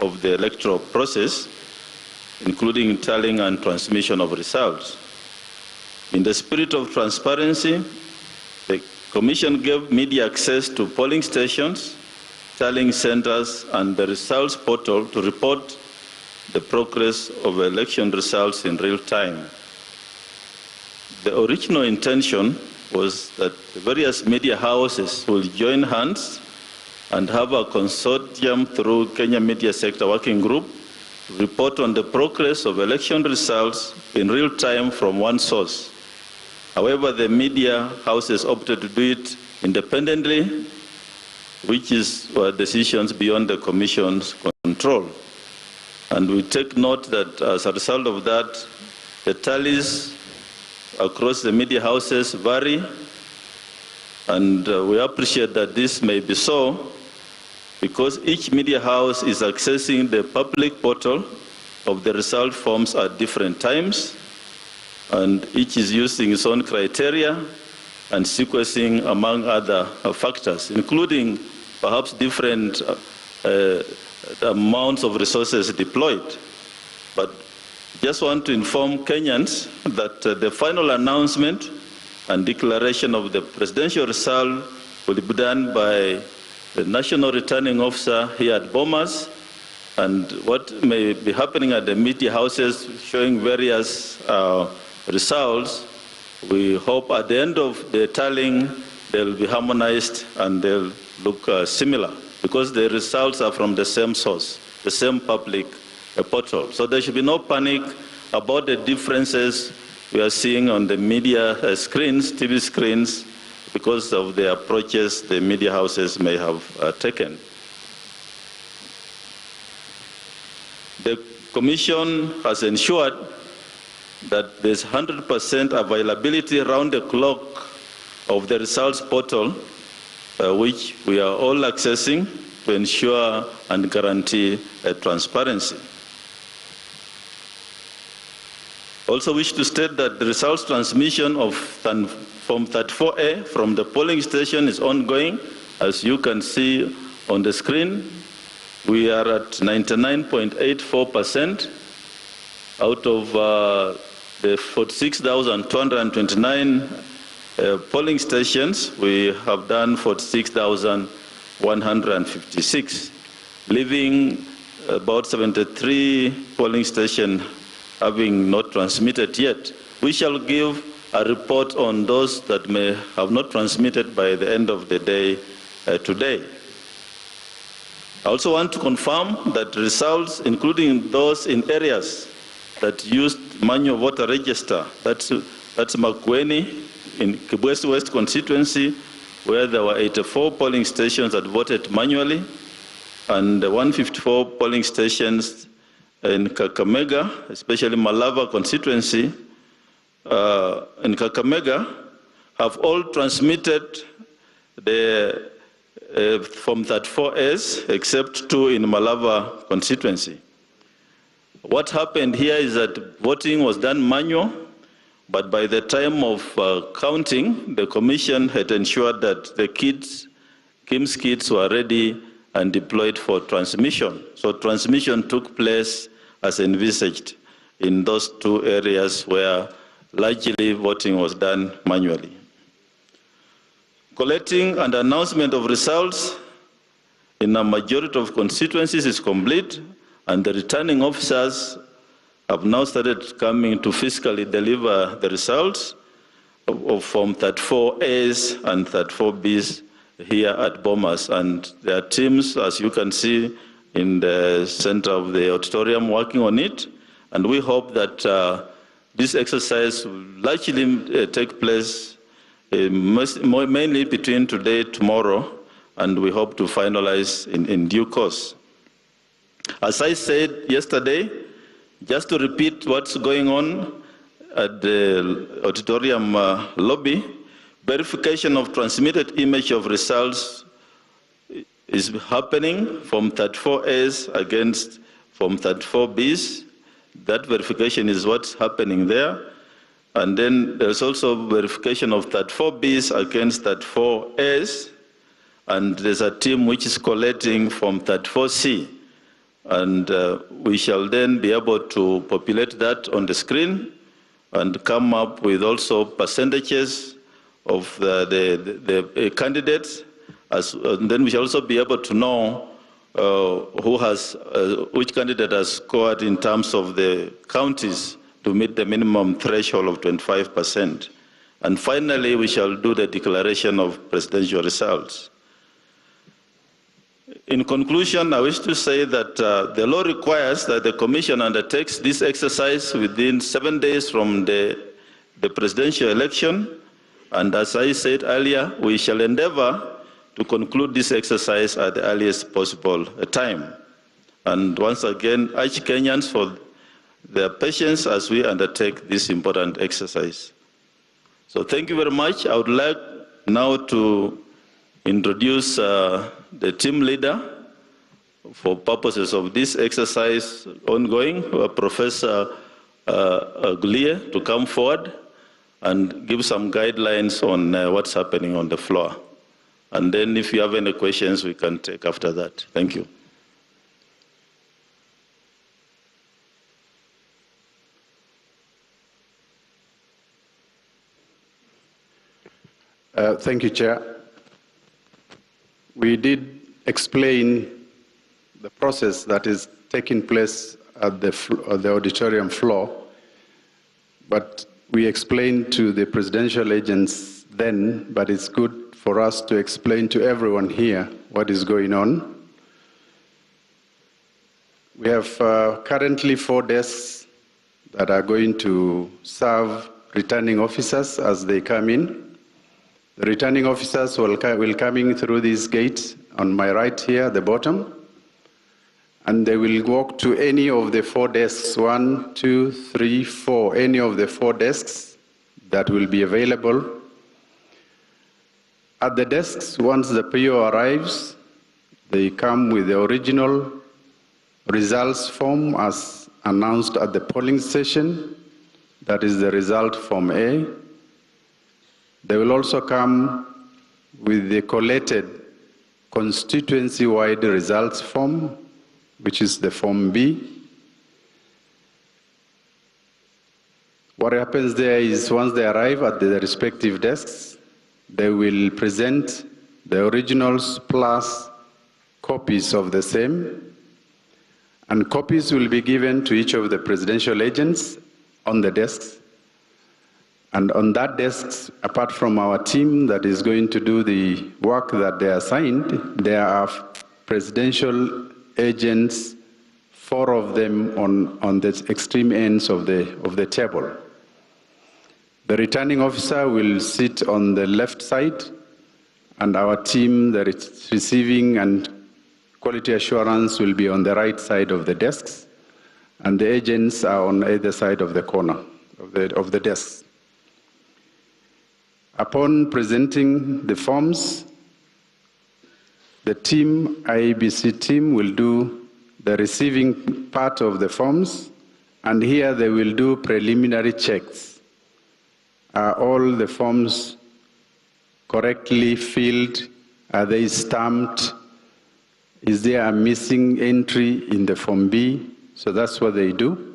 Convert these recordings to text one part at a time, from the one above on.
of the electoral process, including tallying and transmission of results. In the spirit of transparency, the Commission gave media access to polling stations, tallying centers, and the results portal to report the progress of election results in real time. The original intention was that the various media houses will join hands and have a consortium through Kenya Media Sector Working Group to report on the progress of election results in real time from one source. However, the media houses opted to do it independently, which were decisions beyond the Commission's control. And we take note that as a result of that, the tallies across the media houses vary, and we appreciate that this may be so because each media house is accessing the public portal of the result forms at different times, and each is using its own criteria and sequencing among other factors, including perhaps different amounts of resources deployed. But just want to inform Kenyans that the final announcement and declaration of the presidential result will be done by the National Returning Officer here at Bomas, and what may be happening at the media houses showing various results, we hope at the end of the tallying they'll be harmonized and they'll look similar, because the results are from the same source, the same public portal. So there should be no panic about the differences we are seeing on the media screens, TV screens, because of the approaches the media houses may have taken. The Commission has ensured that there's 100% availability around the clock of the results portal, which we are all accessing to ensure and guarantee transparency. Also wish to state that the results transmission of Form 34A from the polling station is ongoing. As you can see on the screen, we are at 99.84% out of the 46,229 polling stations. We have done 46,156, leaving about 73 polling stations having not transmitted yet. We shall give a report on those that may have not transmitted by the end of the day today. I also want to confirm that results, including those in areas that used manual voter register, that's Makueni in Kibwezi West constituency, where there were 84 polling stations that voted manually, and 154 polling stations in Kakamega, especially Malava constituency, in Kakamega, have all transmitted the Form 34As, except 2 in Malava constituency. What happened here is that voting was done manual, but by the time of counting, the Commission had ensured that the KIMS kits were ready and deployed for transmission. So transmission took place as envisaged in those 2 areas where largely voting was done manually. Collecting and announcement of results in a majority of constituencies is complete, and the returning officers have now started coming to physically deliver the results of Form 34As and 34Bs here at Bomas. And there are teams, as you can see, in the center of the auditorium working on it. And we hope that this exercise will largely take place mainly between today and tomorrow, and we hope to finalize in due course. As I said yesterday, just to repeat what's going on at the auditorium lobby, verification of transmitted image of results is happening from 34As against from 34Bs. That verification is what's happening there. And then there's also verification of 34Bs against 34As. And there's a team which is collating from 34C. And we shall then be able to populate that on the screen and come up with also percentages of the candidates. And then we shall also be able to know which candidate has scored in terms of the counties to meet the minimum threshold of 25%. And finally, we shall do the declaration of presidential results. In conclusion, I wish to say that the law requires that the Commission undertakes this exercise within 7 days from the presidential election. And as I said earlier, we shall endeavor to conclude this exercise at the earliest possible time. And once again, urge Kenyans for their patience as we undertake this important exercise. So thank you very much. I would like now to introduce the team leader for purposes of this exercise ongoing, Professor Julius, to come forward and give some guidelines on what's happening on the floor. And then if you have any questions, we can take after that. Thank you. Thank you, Chair. We did explain the process that is taking place at the auditorium floor, but we explained to the presidential agents then, but it's good for us to explain to everyone here what is going on. We have currently 4 desks that are going to serve returning officers as they come in. The returning officers will come in through these gates on my right here at the bottom, and they will walk to any of the 4 desks, 1, 2, 3, 4, any of the 4 desks that will be available. At the desks, once the PO arrives, they come with the original results form as announced at the polling station. That is the result form A. They will also come with the collated constituency-wide results form, which is the form B. What happens there is once they arrive at the respective desks, they will present the originals plus copies of the same, and copies will be given to each of the presidential agents on the desks. And on that desk, apart from our team that is going to do the work that they are assigned, there are presidential agents, 4 of them on the extreme ends of the table. The returning officer will sit on the left side, and our team, the receiving and quality assurance, will be on the right side of the desks, and the agents are on either side of the corner of the desks. Upon presenting the forms, the team, IEBC team, will do the receiving part of the forms, and here they will do preliminary checks. Are all the forms correctly filled? Are they stamped? Is there a missing entry in the form B? So that's what they do.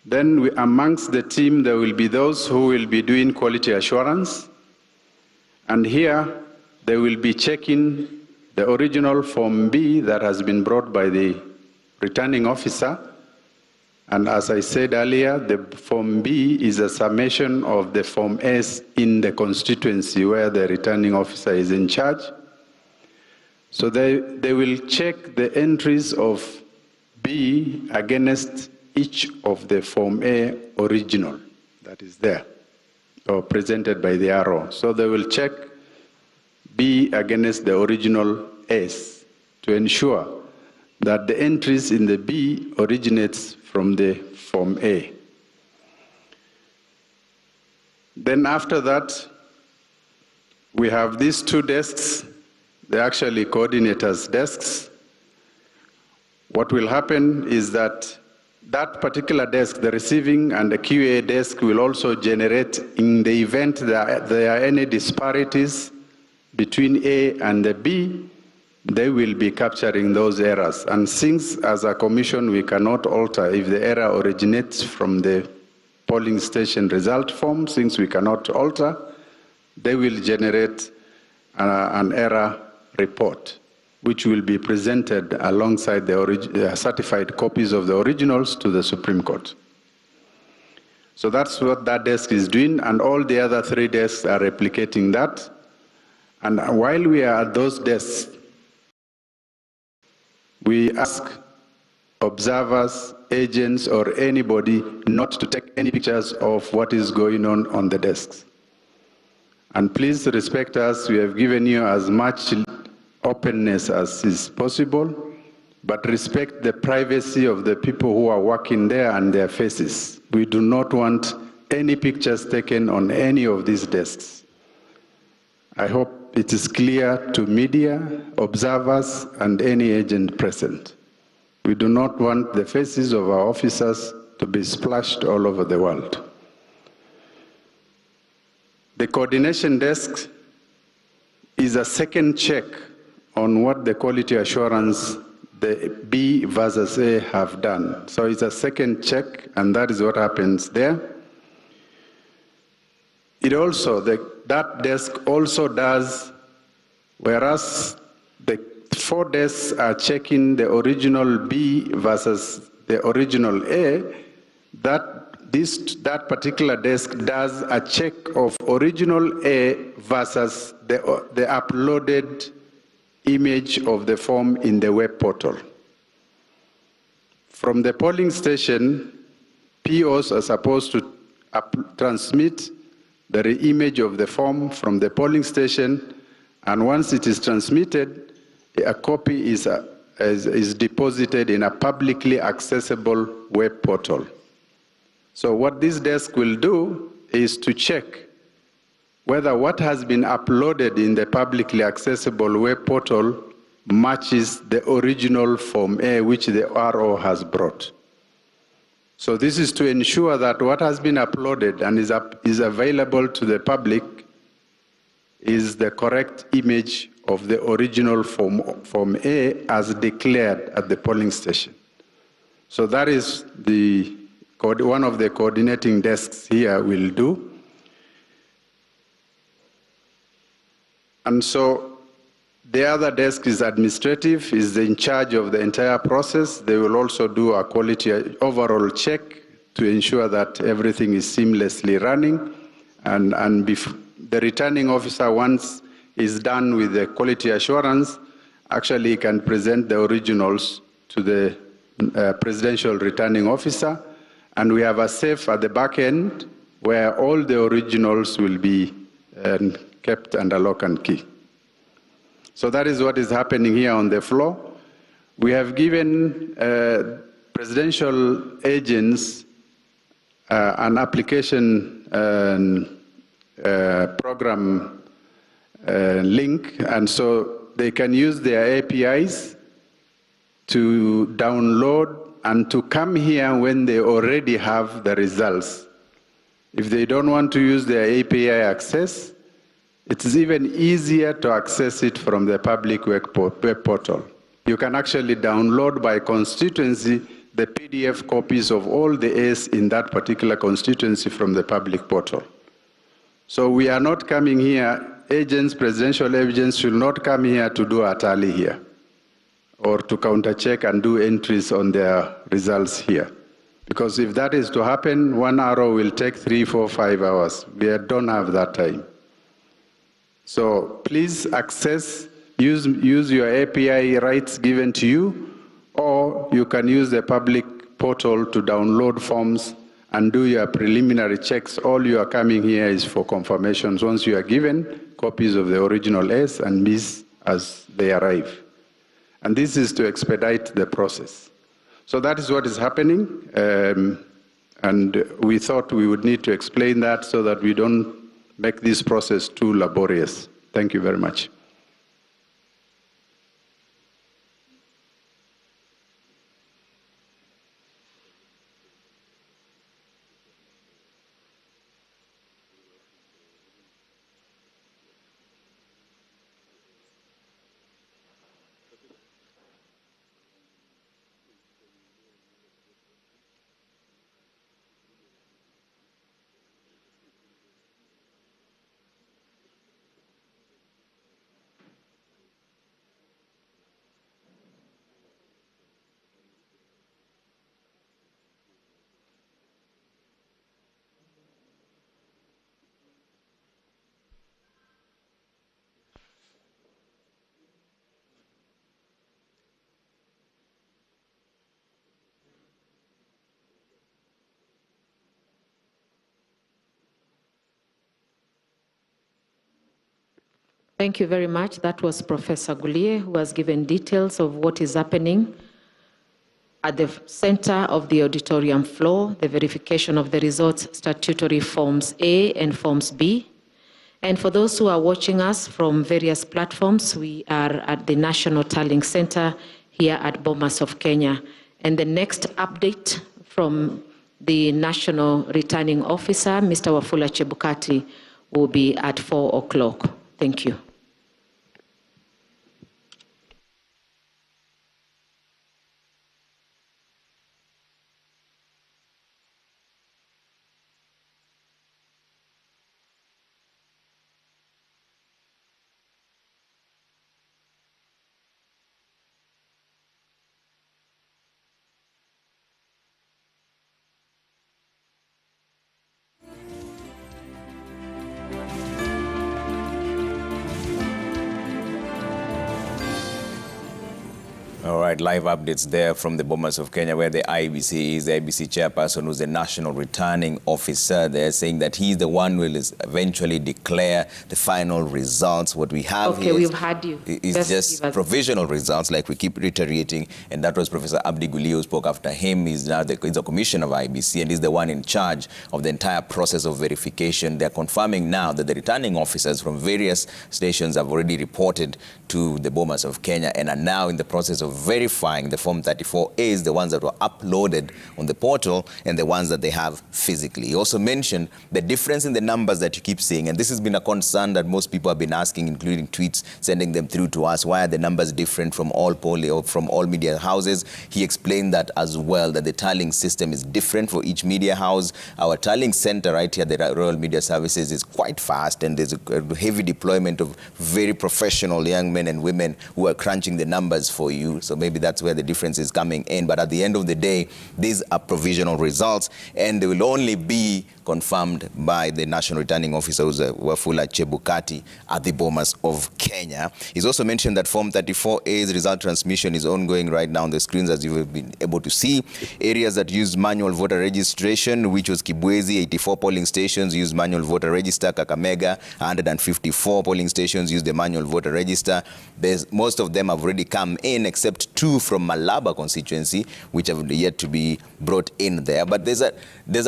Then amongst the team, there will be those who will be doing quality assurance. And here, they will be checking the original Form B that has been brought by the returning officer. And as I said earlier, the Form B is a summation of the Form S in the constituency where the returning officer is in charge. So they will check the entries of B against each of the Form A original that is there, or presented by the arrow. So they will check B against the original S to ensure that the entries in the B originates from the Form A. Then after that, we have these 2 desks. They're actually coordinators' desks. What will happen is that that particular desk, the receiving and the QA desk, will also generate, in the event that there are any disparities between A and the B, they will be capturing those errors. And since as a commission we cannot alter if the error originates from the polling station result form, since we cannot alter, they will generate an error report, which will be presented alongside the certified copies of the originals to the Supreme Court. So that's what that desk is doing, and all the other 3 desks are replicating that. And while we are at those desks, we ask observers, agents, or anybody not to take any pictures of what is going on the desks. And please respect us. We have given you as much openness as is possible, but respect the privacy of the people who are working there and their faces. We do not want any pictures taken on any of these desks. I hope it is clear to media, observers, and any agent present. We do not want the faces of our officers to be splashed all over the world. The coordination desk is a second check on what the quality assurance the B versus A have done. So it's a second check, and that is what happens there. It also, that desk also does, whereas the 4 desks are checking the original B versus the original A, that particular desk does a check of original A versus the uploaded image of the form in the web portal. From the polling station, POs are supposed to transmit the image of the form from the polling station, and once it is transmitted, a copy is deposited in a publicly accessible web portal. So what this desk will do is to check whether what has been uploaded in the publicly accessible web portal matches the original Form A which the RO has brought. So this is to ensure that what has been uploaded and is available to the public is the correct image of the original Form A as declared at the polling station. So that is one of the coordinating desks here will do. And so the other desk is administrative, is in charge of the entire process. They will also do a quality overall check to ensure that everything is seamlessly running. And the returning officer, once is done with the quality assurance, actually can present the originals to the presidential returning officer. And we have a safe at the back end where all the originals will be kept under lock and key. So that is what is happening here on the floor. We have given presidential agents an application program link, and so they can use their APIs to download and to come here when they already have the results. If they don't want to use their API access, it is even easier to access it from the public web portal. You can actually download by constituency the PDF copies of all the A's in that particular constituency from the public portal. So we are not coming here, presidential agents should not come here to do a tally here or to counter-check and do entries on their results here. Because if that is to happen, 1 hour will take 3, 4, 5 hours. We don't have that time. So please use your API rights given to you, or you can use the public portal to download forms and do your preliminary checks. All you are coming here is for confirmations once you are given copies of the original A's and B's as they arrive. And this is to expedite the process. So that is what is happening, and we thought we would need to explain that so that we don't make this process too laborious. Thank you very much. Thank you very much. That was Professor Gulie, who has given details of what is happening at the center of the auditorium floor, the verification of the results, statutory Forms A and Forms B. And for those who are watching us from various platforms, we are at the National Tallying Center here at Bomas of Kenya. And the next update from the National Returning Officer, Mr. Wafula Chebukati, will be at 4 o'clock. Thank you. All right, live updates there from the Bomas of Kenya, where the IEBC is, the IEBC chairperson, who's the National Returning Officer. They're saying that he's the one who will eventually declare the final results. What we have here we've had you. is just provisional results, like we keep reiterating, and that was Professor Abdi Gulie who spoke after him. He's now the commissioner of IEBC, and he's the one in charge of the entire process of verification. They're confirming now that the returning officers from various stations have already reported to the Bomas of Kenya and are now in the process of verifying the Form 34As, the ones that were uploaded on the portal and the ones that they have physically. He also mentioned the difference in the numbers that you keep seeing, and this has been a concern that most people have been asking, including tweets, sending them through to us. Why are the numbers different from all polling or from all media houses? He explained that as well, that the tallying system is different for each media house. Our tallying center right here, the Royal Media Services, is quite fast, and there's a heavy deployment of very professional young men and women who are crunching the numbers for you. So maybe that's where the difference is coming in. But at the end of the day, these are provisional results, and they will only be confirmed by the National Returning Officer, Wafula Chebukati, at the Bomas of Kenya. He's also mentioned that Form 34A's result transmission is ongoing right now on the screens, as you've been able to see. Areas that use manual voter registration, which was Kibwezi, 84 polling stations used manual voter register. Kakamega, 154 polling stations used the manual voter register. Most of them have already come in, except 2 from Malaba constituency, which have yet to be brought in there. But there's a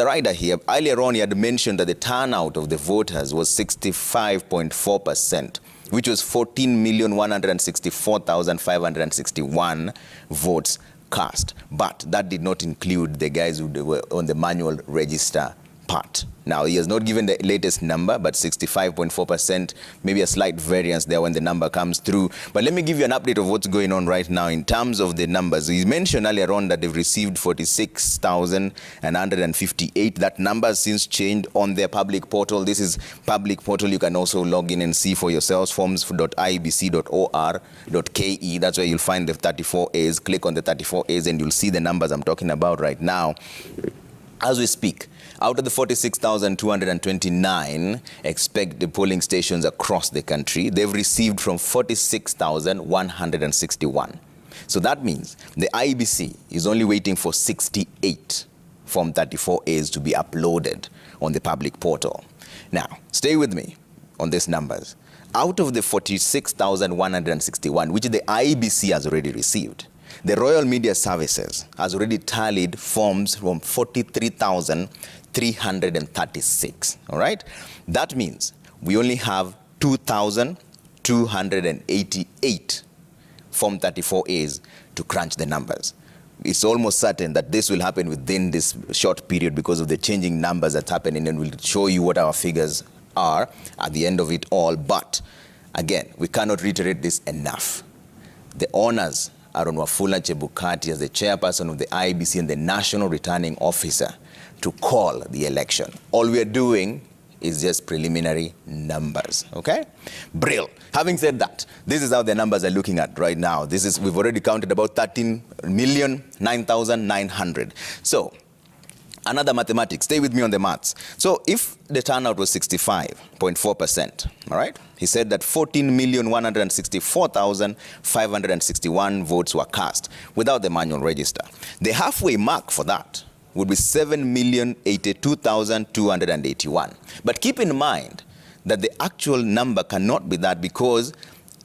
rider here. Earlier on, he had mentioned that the turnout of the voters was 65.4%, which was 14,164,561 votes cast. But that did not include the guys who were on the manual register part. Now, he has not given the latest number, but 65.4%, maybe a slight variance there when the number comes through. But let me give you an update of what's going on right now in terms of the numbers. He mentioned earlier on that they've received 46,158. That number has since changed on their public portal. This is public portal. You can also log in and see for yourselves, forms.ibc.or.ke. That's where you'll find the 34As. Click on the 34As and you'll see the numbers I'm talking about right now. As we speak, out of the 46,229 expected polling stations across the country, they've received from 46,161. So that means the IEBC is only waiting for 68 Form 34As to be uploaded on the public portal. Now, stay with me on these numbers. Out of the 46,161, which the IEBC has already received, the Royal Media Services has already tallied forms from 43,336, all right? That means we only have 2,288 Form 34As to crunch the numbers. It's almost certain that this will happen within this short period because of the changing numbers that's happening, and we'll show you what our figures are at the end of it all. But again, we cannot reiterate this enough. The honors are on Wafula Chebukati as the chairperson of the IEBC and the National Returning Officer to call the election. All we are doing is just preliminary numbers, okay? Brill. Having said that, this is how the numbers are looking at right now. We've already counted about 13,009,900. So, another mathematics. Stay with me on the maths. So if the turnout was 65.4%, all right? He said that 14,164,561 votes were cast without the manual register. The halfway mark for that would be 7,082,281. But keep in mind that the actual number cannot be that, because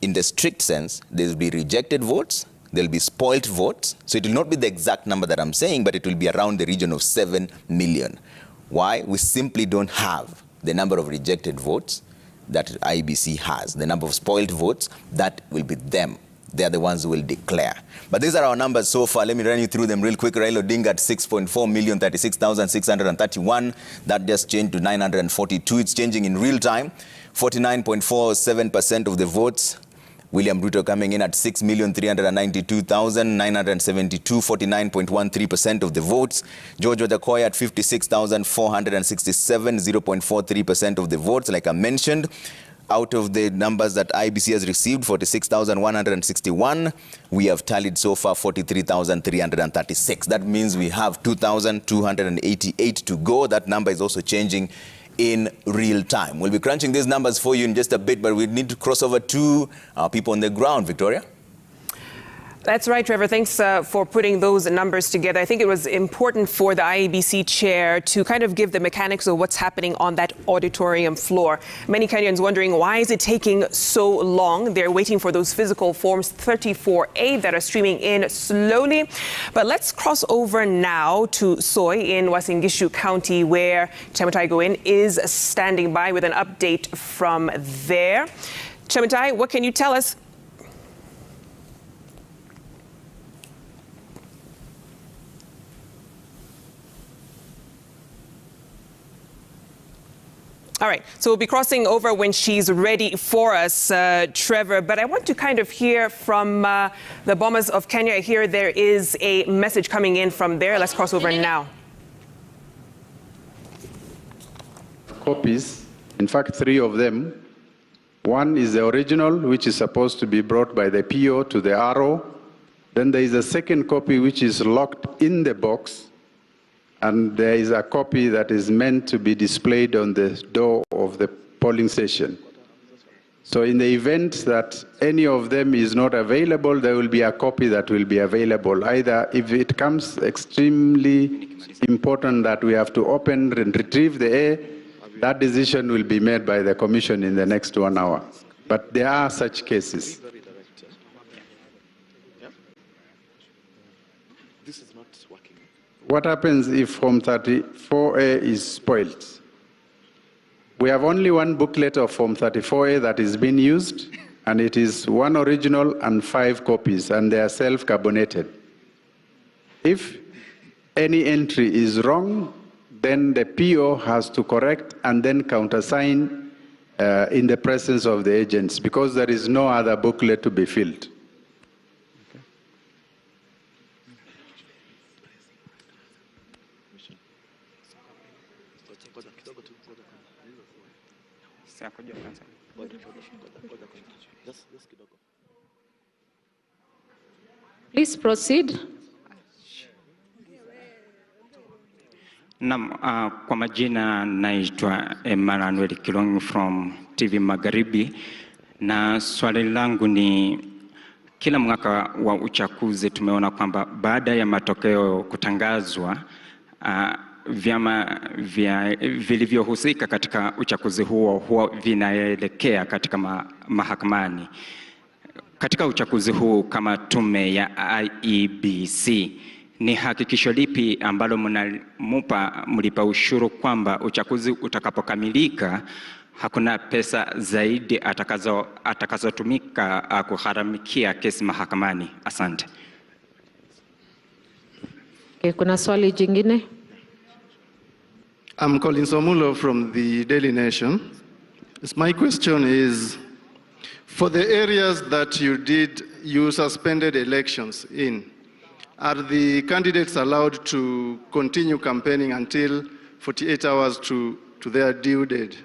in the strict sense, there will be rejected votes, there will be spoilt votes. So it will not be the exact number that I'm saying, but it will be around the region of 7 million. Why? We simply don't have the number of rejected votes that IEBC has. The number of spoiled votes, that will be them. They are the ones who will declare. But these are our numbers so far. Let me run you through them real quick. Raila Odinga at 6.4 million, 36,631. That just changed to 942. It's changing in real time. 49.47% of the votes. William Ruto coming in at 6,392,972, 49.13% of the votes. George Wadakoya at 56,467, 0.43% of the votes. Like I mentioned, out of the numbers that IBC has received, 46,161, we have tallied so far 43,336. That means we have 2,288 to go. That number is also changing in real time. We'll be crunching these numbers for you in just a bit, but we need to cross over to our people on the ground. Victoria? That's right, Trevor. Thanks for putting those numbers together. I think it was important for the IEBC chair to kind of give the mechanics of what's happening on that auditorium floor. Many Kenyans wondering, why is it taking so long? They're waiting for those physical forms 34A that are streaming in slowly. But let's cross over now to Soy in Uasin Gishu County, where Chemutai Goin is standing by with an update from there. Chemutai, what can you tell us? All right, so we'll be crossing over when she's ready for us, Trevor. But I want to kind of hear from the Bomas of Kenya. I hear there is a message coming in from there. Let's cross over now. Copies, in fact, 3 of them. One is the original, which is supposed to be brought by the PO to the RO. Then there is a second copy, which is locked in the box. And there is a copy that is meant to be displayed on the door of the polling station. So in the event that any of them is not available, there will be a copy that will be available. Either if it comes extremely important that we have to open and retrieve the A, that decision will be made by the Commission in the next 1 hour. But there are such cases. What happens if Form 34A is spoiled? We have only one booklet of Form 34A that is being used, and it is 1 original and 5 copies, and they are self-carbonated. If any entry is wrong, then the PO has to correct and then countersign in the presence of the agents, because there is no other booklet to be filled. Please proceed. Kwa majina naitwa Emmanuel Kilongi from TV Magharibi, na swali langu ni, kila mwaka wa uchaguzi tumeona kwamba baada ya matokeo kutangazwa, vyama vilivyohusika katika uchaguzi huo huwa vinaelekea katika mahakamani. Katika uchaguzi huu kama tume ya IEBC, ni hakikisho lipi ambalo mlipa ushuru kwamba uchaguzi utakapokamilika hakuna pesa zaidi atakazotumika kuharamikia kesi mahakamani? Asante. Kuna swali jingine? I'm Colin Somulo from the Daily Nation. My question is, for the areas that you suspended elections in, are the candidates allowed to continue campaigning until 48 hours to their due date?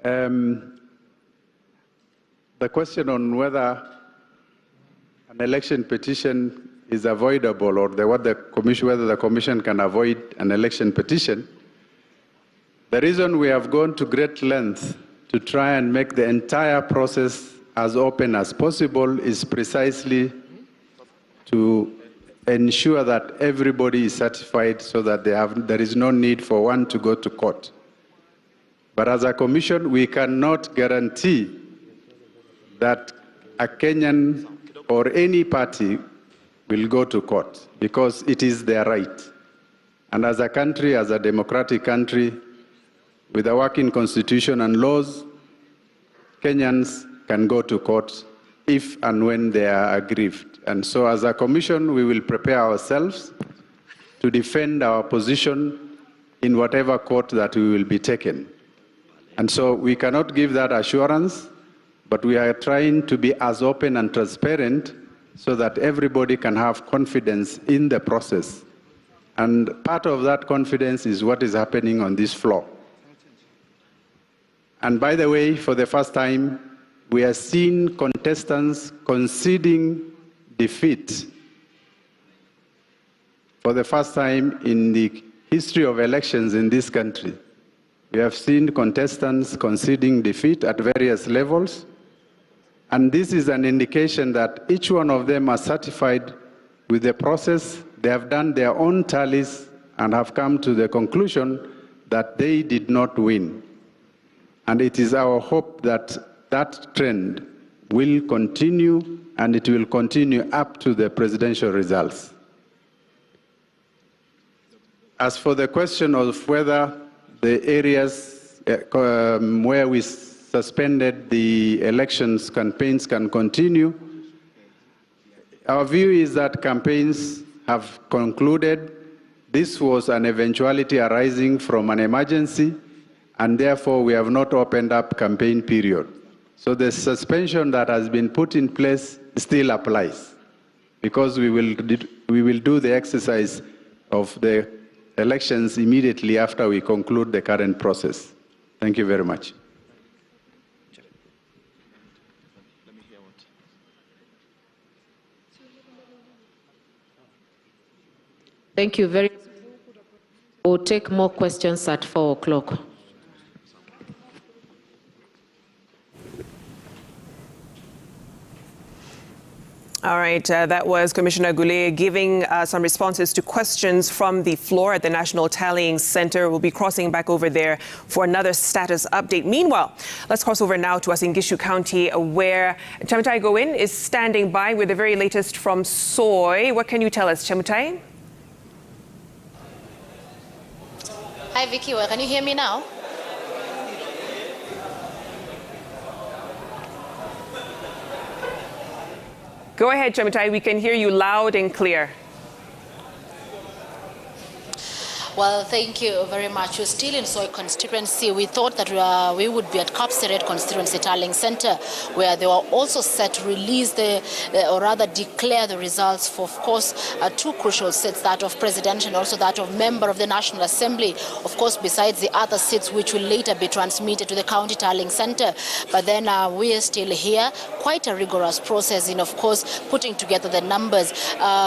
The question on whether an election petition is avoidable or whether the commission can avoid an election petition, the reason we have gone to great lengths to try and make the entire process as open as possible is precisely to ensure that everybody is certified so that there is no need for one to go to court. But as a commission, we cannot guarantee that a Kenyan or any party will go to court because it is their right. And as a country, as a democratic country, with a working constitution and laws, Kenyans can go to court if and when they are aggrieved. And so as a commission, we will prepare ourselves to defend our position in whatever court that we will be taken. And so we cannot give that assurance, but we are trying to be as open and transparent so that everybody can have confidence in the process. And part of that confidence is what is happening on this floor. And by the way, for the first time, we are seeing contestants conceding defeat. For the first time in the history of elections in this country, we have seen contestants conceding defeat at various levels. And this is an indication that each one of them are certified with the process. They have done their own tallies and have come to the conclusion that they did not win. And it is our hope that that trend will continue, and it will continue up to the presidential results. As for the question of whether the areas where we suspended the elections campaigns can continue, our view is that campaigns have concluded. This was an eventuality arising from an emergency, and therefore we have not opened up campaign period. So the suspension that has been put in place still applies, because we will do the exercise of the elections immediately after we conclude the current process. Thank you very much. Thank you very much. We'll take more questions at 4 o'clock. All right, that was Commissioner Gule giving some responses to questions from the floor at the National Tallying Center. We'll be crossing back over there for another status update. Meanwhile, let's cross over now to Uasin Gishu County, where Chemutai Gowin is standing by with the very latest from Soy. What can you tell us, Chemutai? Hi, Vicky. Well, can you hear me now? Go ahead, Chemutai. We can hear you loud and clear. Well, thank you very much. We're still in Soy constituency. We thought that we would be at Kapseret Constituency Tallying Center, where they were also set to release or rather declare the results for, of course, 2 crucial seats, that of president and also that of member of the National Assembly, of course, besides the other seats which will later be transmitted to the County Tallying Center. But then we are still here. Quite a rigorous process in, of course, putting together the numbers.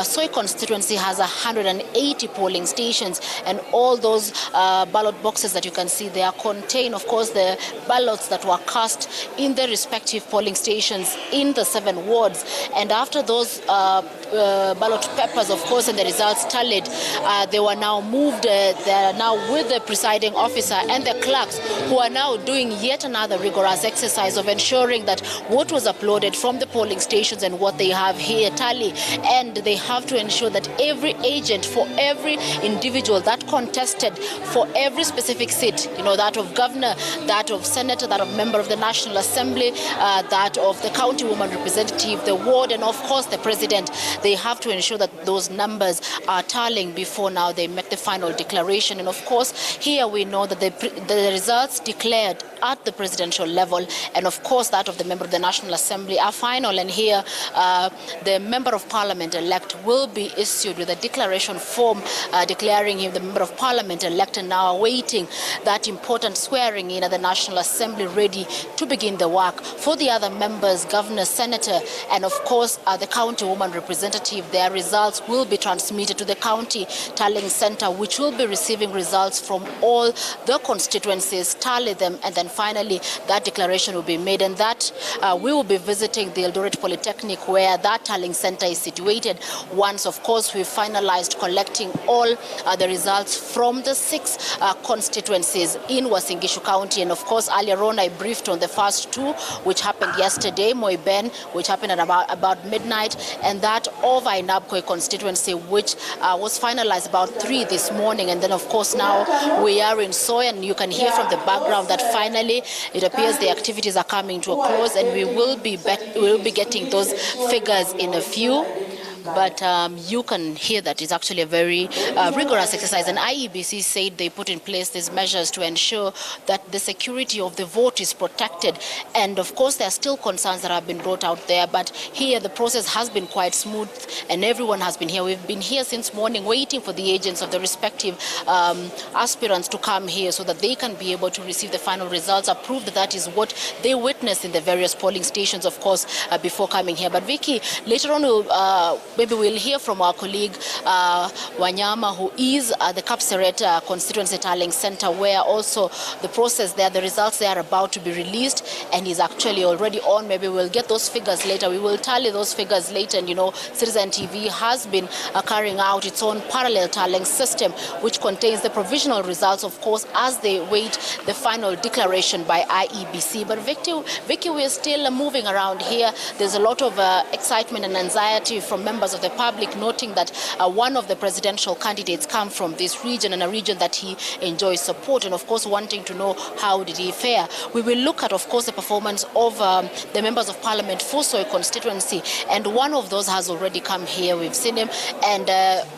Soy constituency has 180 polling stations, and all those ballot boxes that you can see there contain, of course, the ballots that were cast in the respective polling stations in the 7 wards. And after those ballot papers, of course, and the results tallied, they were now moved. They are now with the presiding officer and the clerks, who are now doing yet another rigorous exercise of ensuring that what was uploaded from the polling stations and what they have here tally. And they have to ensure that every agent for every individual that contested for every specific seat, you know, that of governor, that of senator, that of member of the National Assembly, that of the county woman representative, the ward, and of course the president, they have to ensure that those numbers are tallying before now they make the final declaration. And of course, here we know that the results declared at the presidential level and of course that of the member of the National Assembly are final. And here the member of parliament elect will be issued with a declaration form declaring him the member of parliament elect, and now awaiting that important swearing in at the National Assembly, ready to begin the work. For the other members, governor, senator, and of course the county woman representative, their results will be transmitted to the county tallying center, which will be receiving results from all the constituencies, tally them, and then finally that declaration will be made. And that we will be visiting the Eldoret Polytechnic, where that tallying center is situated, once of course we've finalized collecting all the results from the 6 constituencies in Uasin Gishu County. And of course earlier on I briefed on the first 2 which happened yesterday, Moiben, which happened at about midnight, and that of Ainabkoi constituency, which was finalized about 3 this morning. And then of course now we are in Soy, and you can hear from the background that finally it appears the activities are coming to a close, and we will be getting those figures in a few. But you can hear that it's actually a very rigorous exercise. And IEBC said they put in place these measures to ensure that the security of the vote is protected. And of course, there are still concerns that have been brought out there. But here, the process has been quite smooth, and everyone has been here. We've been here since morning waiting for the agents of the respective aspirants to come here so that they can be able to receive the final results, approve that that is what they witnessed in the various polling stations, of course, before coming here. But Vicky, later on, maybe we'll hear from our colleague Wanyama, who is at the Kapseret Constituency Tallying Center, where also the process there, the results there are about to be released, and he's actually already on. Maybe we'll get those figures later. We will tally those figures later. And you know, CitizenTV has been carrying out its own parallel tallying system, which contains the provisional results, of course, as they wait the final declaration by IEBC. But Vicky, we're still moving around here. There's a lot of excitement and anxiety from members of the public, noting that one of the presidential candidates come from this region, and a region that he enjoys support, and of course wanting to know how did he fare. We will look at, of course, the performance of the members of parliament for Soy constituency, and one of those has already come here. We've seen him, and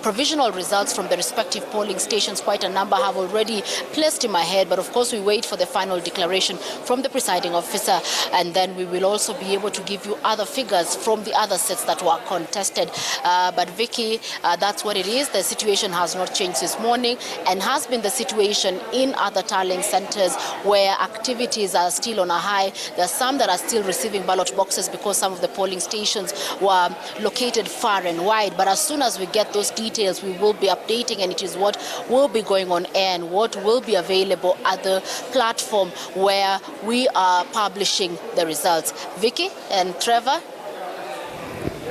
provisional results from the respective polling stations, quite a number, have already placed him ahead. But of course we wait for the final declaration from the presiding officer, and then we will also be able to give you other figures from the other sets that were contested. But Vicky, that's what it is. The situation has not changed this morning, and has been the situation in other tallying centers where activities are still on a high. There are some that are still receiving ballot boxes because some of the polling stations were located far and wide. But as soon as we get those details, we will be updating, and it is what will be going on air and what will be available at the platform where we are publishing the results. Vicky and Trevor.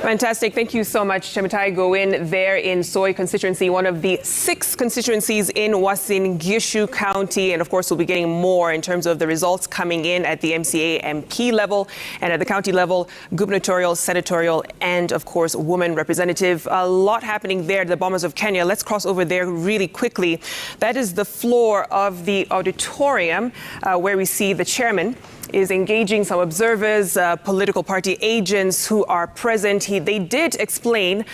Fantastic. Thank you so much, Chemitai Gowin, there in Soy constituency, one of the 6 constituencies in Uasin Gishu County. And of course, we'll be getting more in terms of the results coming in at the MCA MP level, and at the county level, gubernatorial, senatorial, and of course, woman representative. A lot happening there at the Bomas of Kenya. Let's cross over there really quickly. That is the floor of the auditorium where we see the chairman is engaging some observers, political party agents who are present. They did explain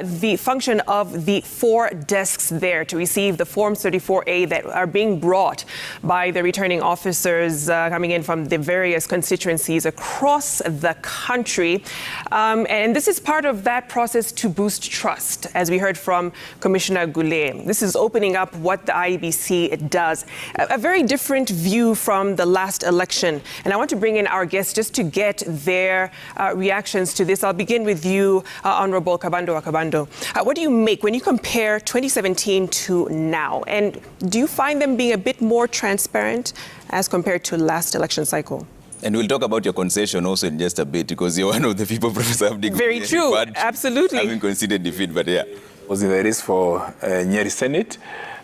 the function of the 4 desks there to receive the Forms 34A that are being brought by the returning officers coming in from the various constituencies across the country. And this is part of that process to boost trust, as we heard from Commissioner Goulet. This is opening up what the IEBC does. A very different view from the last election. And I want to bring in our guests just to get their reactions to this. I'll begin with you, Honorable Kabando Akabando. What do you make when you compare 2017 to now? And do you find them being a bit more transparent as compared to last election cycle? And we'll talk about your concession also in just a bit, because you're one of the people, Professor Abdi. Very true, absolutely. Having considered defeat, but yeah. Was in the race for Nyeri Senate,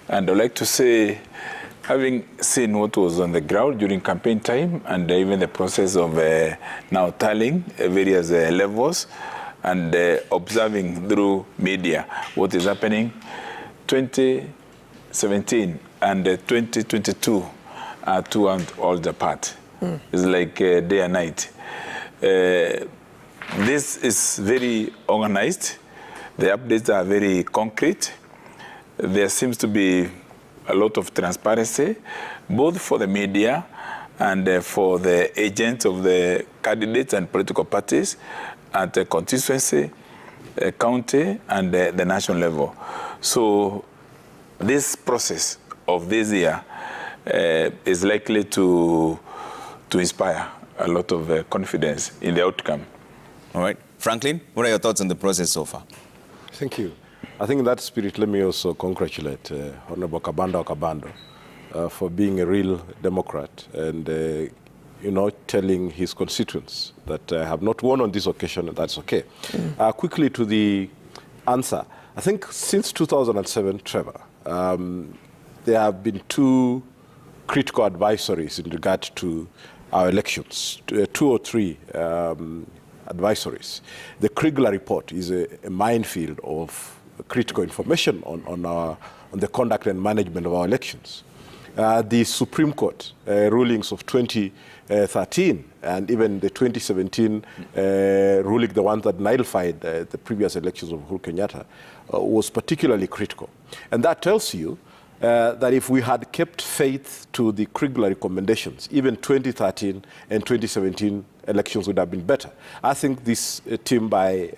and I'd like to say, having seen what was on the ground during campaign time, and even the process of now tallying various levels, and observing through media what is happening, 2017 and 2022 are 2 and all apart. It's like day and night. This is very organized, The updates are very concrete. There seems to be a lot of transparency, both for the media and for the agents of the candidates and political parties at the constituency, county, and the national level. So this process of this year is likely to inspire a lot of confidence in the outcome. All right. Franklin, what are your thoughts on the process so far? Thank you. I think in that spirit, let me also congratulate Honorable Kabando for being a real Democrat and, telling his constituents that I have not won on this occasion, and that's okay. Quickly to the answer. I think since 2007, Trevor, there have been two critical advisories in regard to our elections, two or three advisories. The Kriegler report is a minefield of critical information on the conduct and management of our elections. The Supreme Court rulings of 2013 and even the 2017 ruling, the one that nullified the previous elections of Uhuru Kenyatta, was particularly critical. And that tells you that if we had kept faith to the Kriegler recommendations, even 2013 and 2017 elections would have been better. I think this team by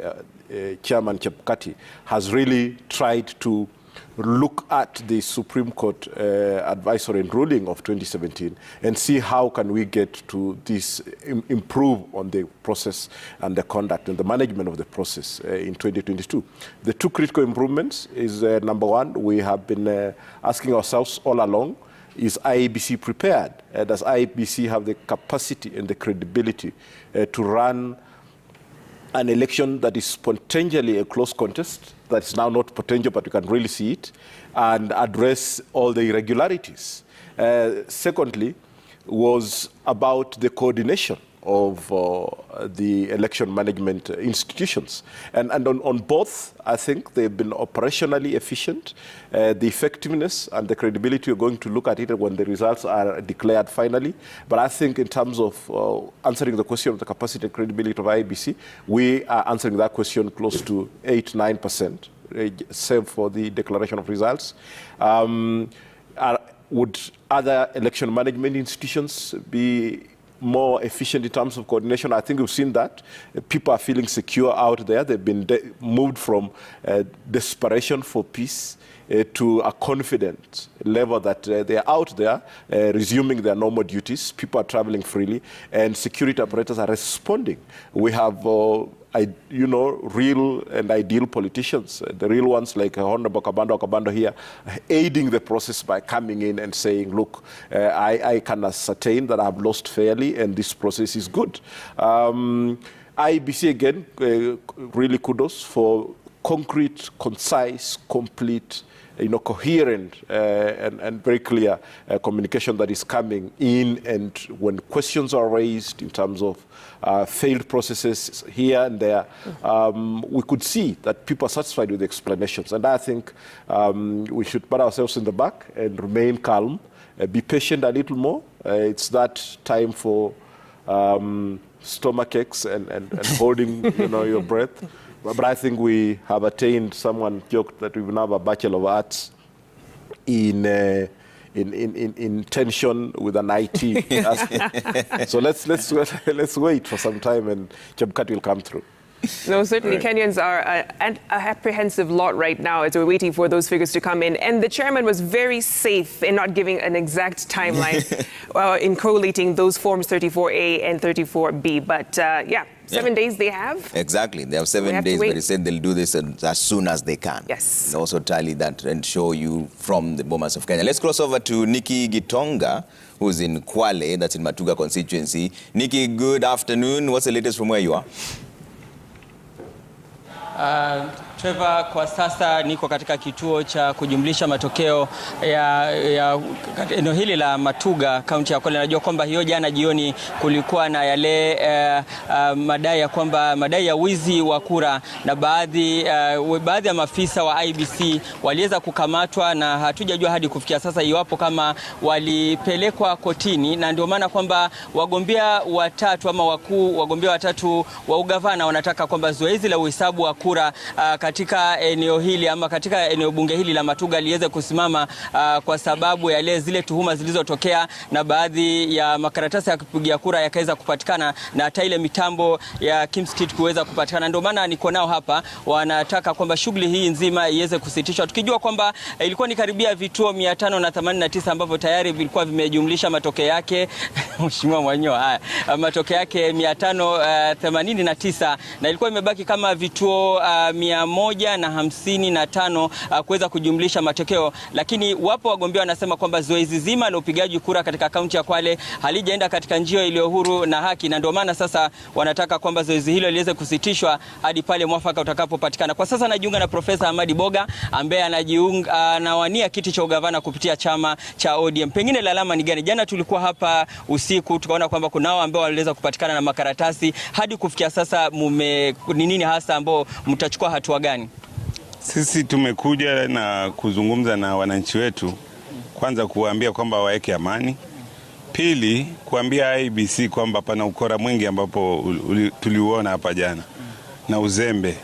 Chairman Chebukati has really tried to look at the Supreme Court advisory and ruling of 2017 and see how can we get to this, improve on the process and the conduct and the management of the process in 2022. The two critical improvements is, number one, we have been asking ourselves all along, is IEBC prepared? Does IEBC have the capacity and the credibility to run an election that is potentially a close contest, that is now not potential, but you can really see it, and address all the irregularities? Secondly, was about the coordination of the election management institutions. And on both, I think they've been operationally efficient. The effectiveness and the credibility, you're going to look at it when the results are declared finally. But I think in terms of answering the question of the capacity and credibility of IEBC, we are answering that question close to 8-9%, save for the declaration of results. Would other election management institutions be more efficient in terms of coordination? I think we've seen that. People are feeling secure out there. They've been moved from desperation for peace to a confident level that they're out there resuming their normal duties. People are traveling freely, and security operators are responding. We have real and ideal politicians, the real ones like Honorable Kabando here, aiding the process by coming in and saying, look, I can ascertain that I've lost fairly and this process is good. IEBC, again, really kudos for concrete, concise, complete, coherent and very clear communication that is coming in, and when questions are raised in terms of failed processes here and there, we could see that people are satisfied with the explanations. And I think we should pat ourselves in the back and remain calm, be patient a little more. It's that time for stomach aches and holding your breath. But I think we have attained, someone joked that we will have a Bachelor of Arts in tension with an IT. So let's wait for some time and Chebukati will come through. No, certainly Right. Kenyans are a apprehensive lot right now as we're waiting for those figures to come in. And the chairman was very safe in not giving an exact timeline in collating those forms 34A and 34B. But 7 days they have. Exactly. They have 7 days, but he said they'll do this as soon as they can. Yes. And also tally that and show you from the Bomas of Kenya. Let's cross over to Nikki Gitonga, who's in Kwale, that's in Matuga constituency. Nikki, good afternoon. What's the latest from where you are? Trevor, kwa sasa niko katika kituo cha kujumlisha matokeo ya eneo hili la Matuga, kaunti ya Kwale. Najua kwamba hiyo jana jioni kulikuwa na yale madai ya wizi wa kura, na baadhi ya maafisa wa IEBC waliweza kukamatwa, na hatujajua hadi kufikia sasa iwapo kama walipelekwa kotini, na ndio maana kwamba wagombea watatu wa ugavana wanataka kwamba zoezi la uhesabu wa kura katika eneo hili ama katika eneo bunge hili la Matuga liweze kusimama kwa sababu ya zile tuhuma zilizotokea na baadhi ya makaratasi ya kupigia kura yakaweza kupatikana na hata ile mitambo ya Kimskit kuweza kupatikana. Ndio maana niko nao hapa, wanataka kwamba shughuli hii nzima iweze kusitishwa, tukijua kwamba ilikuwa ni karibia vituo 589 ambavyo tayari vilikuwa vimejumlisha matokeo yake Mheshimiwa Mwanyo, matokeo yake 589 na ilikuwa imebaki kama vituo 155 kuweza kujumlisha matokeo, lakini wapo wagombea wanasema kwamba zoezi zima la upigaji kura katika kaunti ya Kwale halijaenda katika njia iliyo huru na haki, na ndio maana sasa wanataka kwamba zoezi hilo liweze kusitishwa hadi pale mwafaka utakapopatikana. Kwa sasa najiunga na Profesa Ahmadi Boga ambaye anawania kiti cha ugavana kupitia chama cha ODM. Pengine lalama ni gani? Jana tulikuwa hapa usiku tukaona kwamba kunao ambao waliweza kupatikana na makaratasi. Hadi kufikia sasa ni nini hasa ambao mtachukua hatua gani? Sisi tumekuja na kuzungumza na wananchi wetu, kwanza kuwaambia kwamba waweke amani. Pili, kuambia IEBC kwamba pana ukora mwingi ambapo tuliuona hapa jana na uzembe,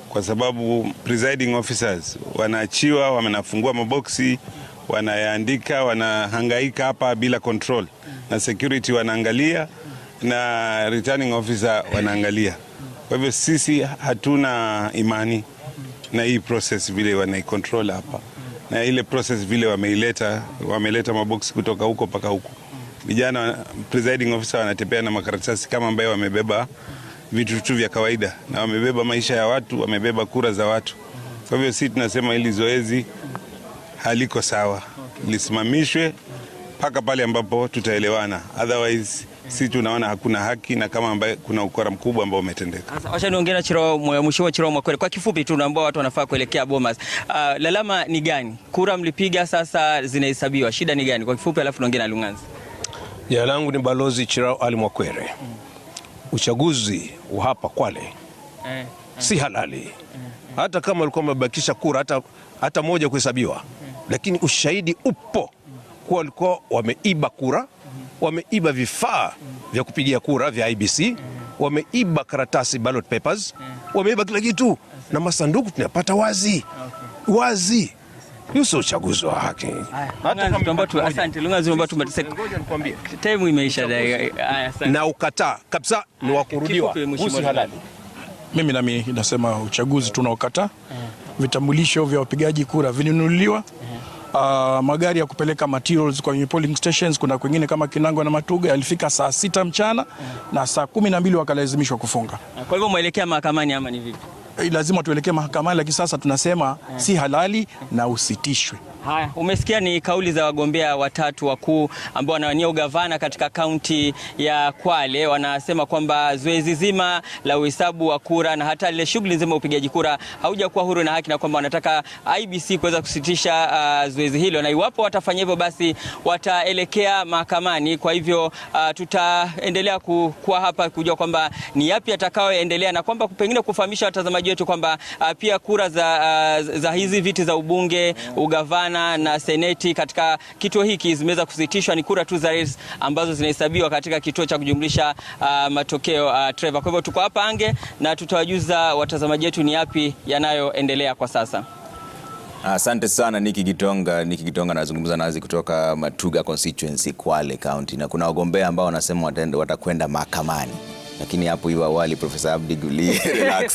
kwa sababu presiding officers wanaachiwa, wanafungua maboksi, wanayaandika, wanahangaika hapa bila control, na security wanaangalia na returning officer wanaangalia. Kwa hivyo sisi hatuna imani na hii process vile wanaicontrol hapa, na ile process vile wameleta maboksi kutoka huko paka huko. Vijana presiding officer wanatembea na makaratasi kama ambayo wamebeba vitu tu vya kawaida, na wamebeba maisha ya watu, wamebeba kura za watu. Kwa hivyo sisi tunasema hili zoezi haliko sawa, lisimamishwe mpaka pale ambapo tutaelewana. Otherwise sisi tunaona hakuna haki na kama ambaye kuna ukora mkubwa ambao umetendeka. Sasa acha niongee na Mheshimiwa Chiro Mwakwere kwa kifupi tu, ambao watu wanafaa kuelekea Bomas. Lalama ni gani? Kura mlipiga sasa zinahesabiwa. Shida ni gani? Kwa kifupi alafu naongea na Lunganzi. Jina langu ni Balozi Chiro Ali Mwakwere. Uchaguzi wa hapa Kwale si halali. Hata kama walikuwa wamebakisha kura hata moja kuhesabiwa, lakini ushahidi upo kwa walikuwa wameiba kura, wameiba vifaa vya kupigia kura vya IBC, wameiba karatasi ballot papers, wameiba kila kitu, na masanduku tunapata wazi. Yuso uchaguzi wa haki. Hata kama asante Lunganzi, ngoja nikwambie. Time imeisha. Na ukataa kabisa ni wa kurudiwa. Usi halali. Mimi nami nasema uchaguzi tunaokata. Vitambulisho vya wapigaji kura vinunuliwa. Magari ya kupeleka materials kwa polling stations kuna kwingine kama Kinangwa na Matuga yalifika saa 6 mchana na saa 12 wakalazimishwa kufunga. Kwa hivyo mwelekea mahakamani ama ni vipi? Lazima tuelekee mahakamani, lakini sasa tunasema si halali na usitishwe. Haya, umesikia ni kauli za wagombea watatu wakuu ambao wanawania ugavana katika kaunti ya Kwale. Wanasema kwamba zoezi zima la uhesabu wa kura na hata ile shughuli nzima ya upigaji kura haujakuwa huru na haki, na kwamba wanataka IEBC kuweza kusitisha zoezi hilo, na iwapo watafanya hivyo basi wataelekea mahakamani. Kwa hivyo tutaendelea kuwa hapa kujua kwamba ni yapi atakayoendelea, na kwamba pengine kufahamisha watazamaji wetu kwamba pia kura za hizi viti za ubunge, ugavana na seneti katika kituo hiki zimeweza kusitishwa. Ni kura tu za rais ambazo zinahesabiwa katika kituo cha kujumlisha matokeo Trevor. Kwa hivyo tuko hapa ange na tutawajuza watazamaji wetu ni yapi yanayoendelea kwa sasa. Asante sana Niki Gitonga anazungumza nazi kutoka Matuga Constituency, Kwale County, na kuna wagombea ambao wanasema watakwenda mahakamani. Lakini hapo hiyo awali Professor Abdi Gulie relax.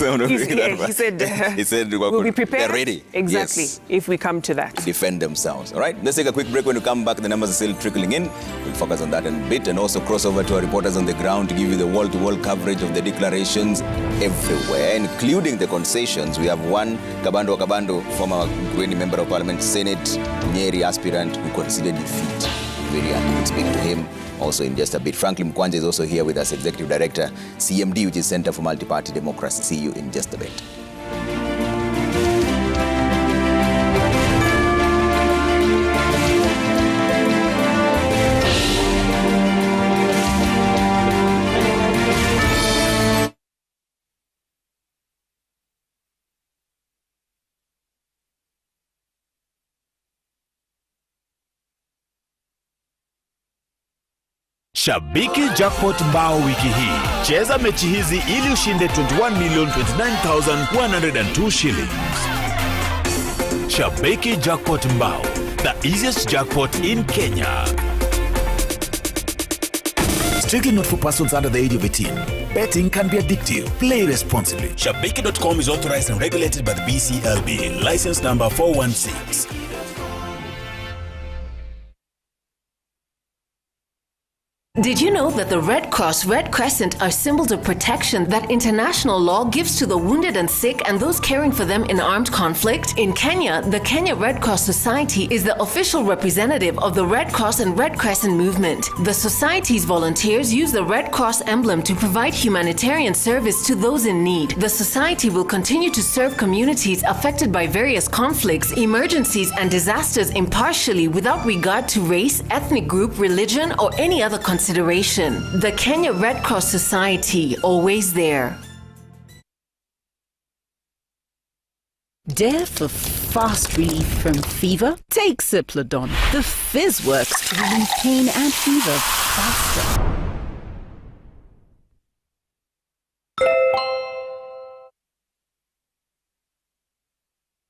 He said we'll be prepared. They're ready. Exactly. Yes. If we come to that. To defend themselves. All right. Let's take a quick break. When we come back, the numbers are still trickling in. We'll focus on that in a bit and also cross over to our reporters on the ground to give you the wall-to-wall coverage of the declarations everywhere, including the concessions. We have one Kabando, former Kuyioni member of Parliament, Senate, Nyeri aspirant who considered defeat. Very happy to speak to him also in just a bit. Franklin Mkwanja is also here with us, Executive Director, CMD, which is Center for Multi-Party Democracy. See you in just a bit. Shabiki Jackpot Mbao wiki hii. Cheza mechi hizi ili ushinde 21,029,102 shillings. Shabiki Jackpot Mbao, the easiest jackpot in Kenya. Strictly not for persons under the age of 18. Betting can be addictive. Play responsibly. Shabiki.com is authorized and regulated by the BCLB. License number 416. Did you know that the Red Cross, Red Crescent are symbols of protection that international law gives to the wounded and sick and those caring for them in armed conflict? In Kenya, the Kenya Red Cross Society is the official representative of the Red Cross and Red Crescent movement. The society's volunteers use the Red Cross emblem to provide humanitarian service to those in need. The society will continue to serve communities affected by various conflicts, emergencies, and disasters impartially without regard to race, ethnic group, religion, or any other consideration. The Kenya Red Cross Society, always there. Dare for fast relief from fever? Take Cipladon. The fizz works to relieve pain and fever faster.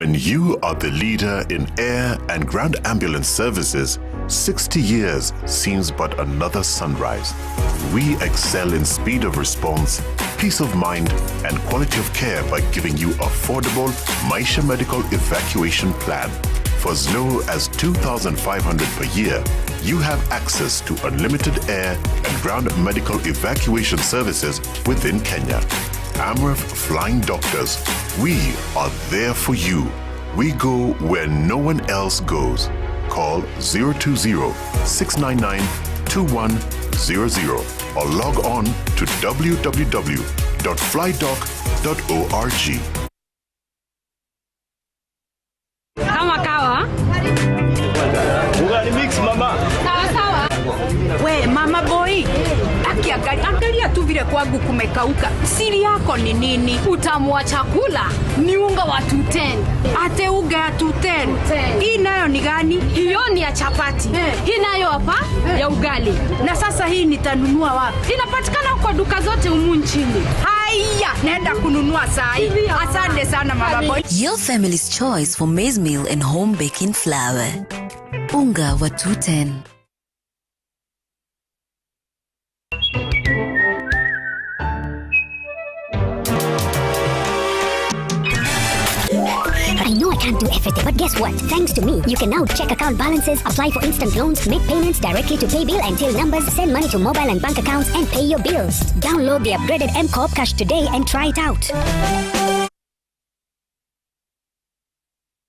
When you are the leader in air and ground ambulance services, 60 years seems but another sunrise. We excel in speed of response, peace of mind, and quality of care by giving you affordable Maisha Medical Evacuation Plan. For as low as 2,500 per year, you have access to unlimited air and ground medical evacuation services within Kenya. Amref Flying Doctors, we are there for you. We go where no one else goes. Call 020-699-2100 or log on to www.flydoc.org. Kama kawa? Ugali mix mama. Sawa sawa. We mama boy. Angalia tu vile kwangu kumekauka. Siri yako ni nini? Utamu wa chakula ni unga wa 210. Ate unga ya 210. Hii nayo ni gani? Hiyo ni ya chapati. Hii nayo hapa ya ugali. Na sasa hii nitanunua wapi? Inapatikana kwa duka zote humu nchini. Haya, naenda kununua saa hii. Asante sana mama boy. Your family's choice for maize meal and home baking flour. Unga wa 210. I know I can't do everything, but guess what? Thanks to me, you can now check account balances, apply for instant loans, make payments directly to paybill and till numbers, send money to mobile and bank accounts, and pay your bills. Download the upgraded M-Corp Cash today and try it out.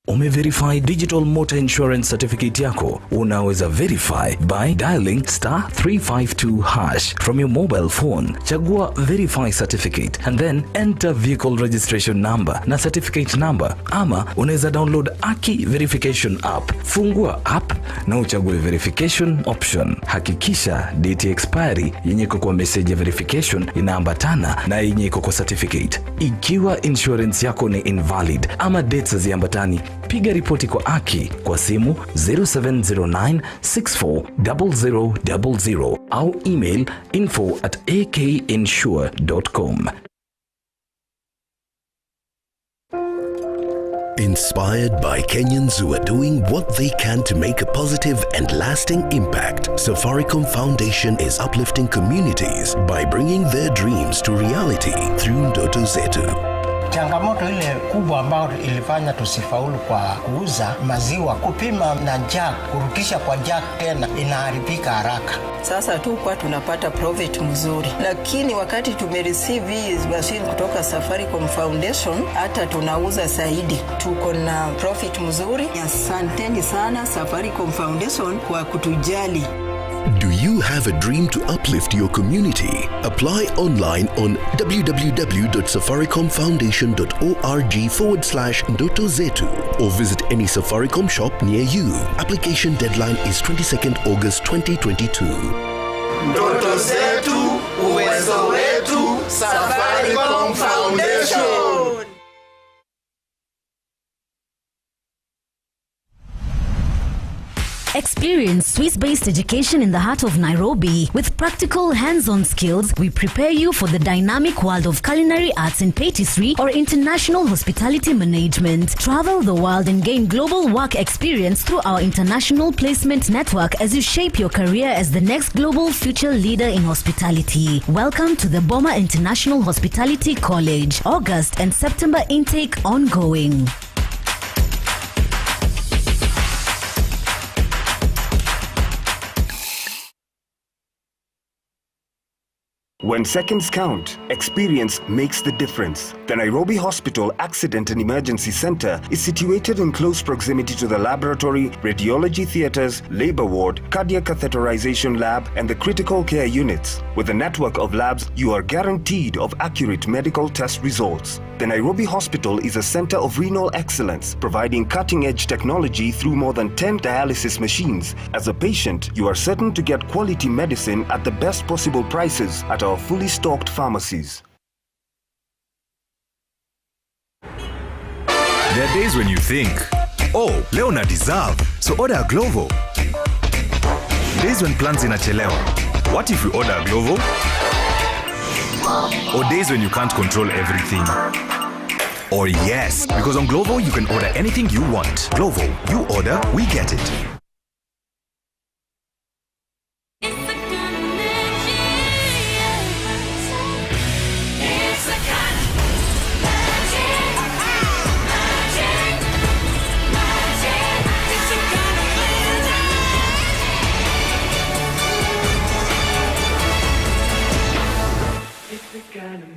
Umeverify digital motor insurance certificate yako? Unaweza verify by dialing *352# from your mobile phone. Chagua verify certificate and then enter vehicle registration number na certificate number, ama unaweza download Aki verification app. Fungua app na uchague verification option. Hakikisha date expiry yenye iko kwa message ya verification inaambatana na yenye iko kwa certificate. Ikiwa insurance yako ni invalid ama dates haziambatani, piga ripoti kwa Aki kwa simu 0709640000 au email info@akinsure.com. Inspired by Kenyans who are doing what they can to make a positive and lasting impact, Safaricom Foundation is uplifting communities by bringing their dreams to reality through Ndoto Zetu. Changamoto ile kubwa ambayo ilifanya tusifaulu kwa kuuza maziwa, kupima na jack, kurudisha kwa jack tena inaharibika haraka. Sasa tu kwa tunapata profit mzuri, lakini wakati tumereceive hizi machine kutoka Safaricom Foundation, hata tunauza zaidi, tuko na profit mzuri. Asanteni sana Safaricom Foundation kwa kutujali. Do you have a dream to uplift your community? Apply online on www.safaricomfoundation.org/Ndoto Zetu or visit any Safaricom shop near you. Application deadline is 22nd August 2022. Ndoto Zetu, uwezo wetu, Safaricom Foundation. Experience Swiss-based education in the heart of Nairobi. With practical hands-on skills, we prepare you for the dynamic world of culinary arts and patisserie or international hospitality management. Travel the world and gain global work experience through our international placement network as you shape your career as the next global future leader in hospitality. Welcome to the Bomas International Hospitality College. August and September intake ongoing. When seconds count, experience makes the difference. The Nairobi Hospital Accident and Emergency Center is situated in close proximity to the laboratory, radiology theaters, labor ward, cardiac catheterization lab, and the critical care units. With a network of labs, you are guaranteed of accurate medical test results. The Nairobi Hospital is a center of renal excellence, providing cutting-edge technology through more than 10 dialysis machines. As a patient, you are certain to get quality medicine at the best possible prices at our fully stocked pharmacies. There are days when you think, oh, leo na deserve, so order a Glovo. Days when plans inachelewa, what if we order a Glovo? Or days when you can't control everything. Or yes, because on Glovo you can order anything you want. Glovo, you order, we get it.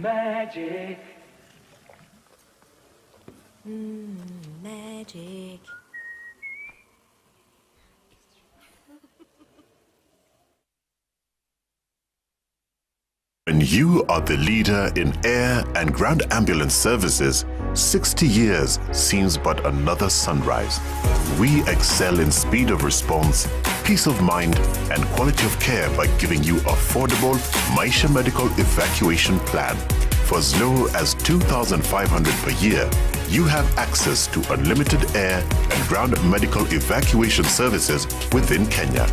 Magic. Magic. When you are the leader in air and ground ambulance services, 60 years seems but another sunrise. We excel in speed of response, peace of mind, and quality of care by giving you affordable Maisha Medical Evacuation Plan. For as low as 2,500 per year, you have access to unlimited air and ground medical evacuation services within Kenya.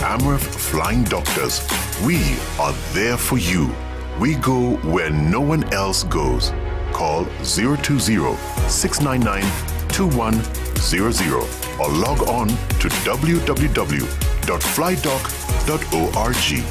Amref Flying Doctors, we are there for you. We go where no one else goes. Call 020-699-2100 or log on to www.flydoc.org.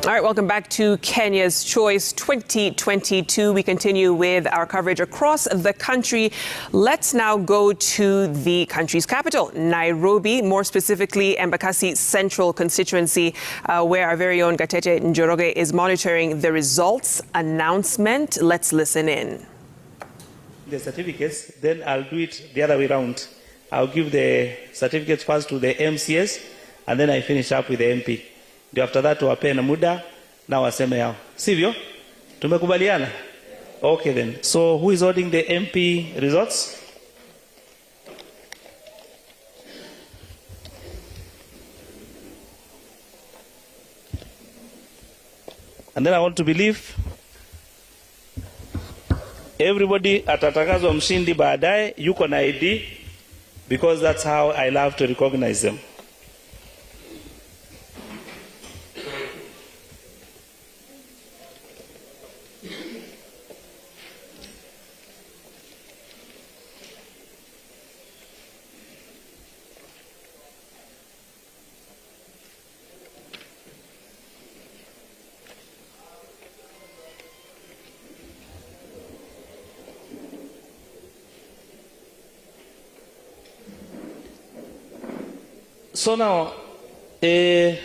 All right, welcome back to Kenya's Choice 2022. We continue with our coverage across the country. Let's now go to the country's capital, Nairobi, more specifically Embakasi Central Constituency, where our very own Gatete Njoroge is monitoring the results announcement. Let's listen in. The certificates, then I'll do it the other way around. I'll give the certificates first to the MCS, and then I finish up with the MP. Ndio after that tuwape na muda na waseme yao. Sivyo? Tumekubaliana? Okay then. So who is holding the MP results? And then I want to believe everybody atatangazwa mshindi baadaye yuko na ID, because that's how I love to recognize them. So now, here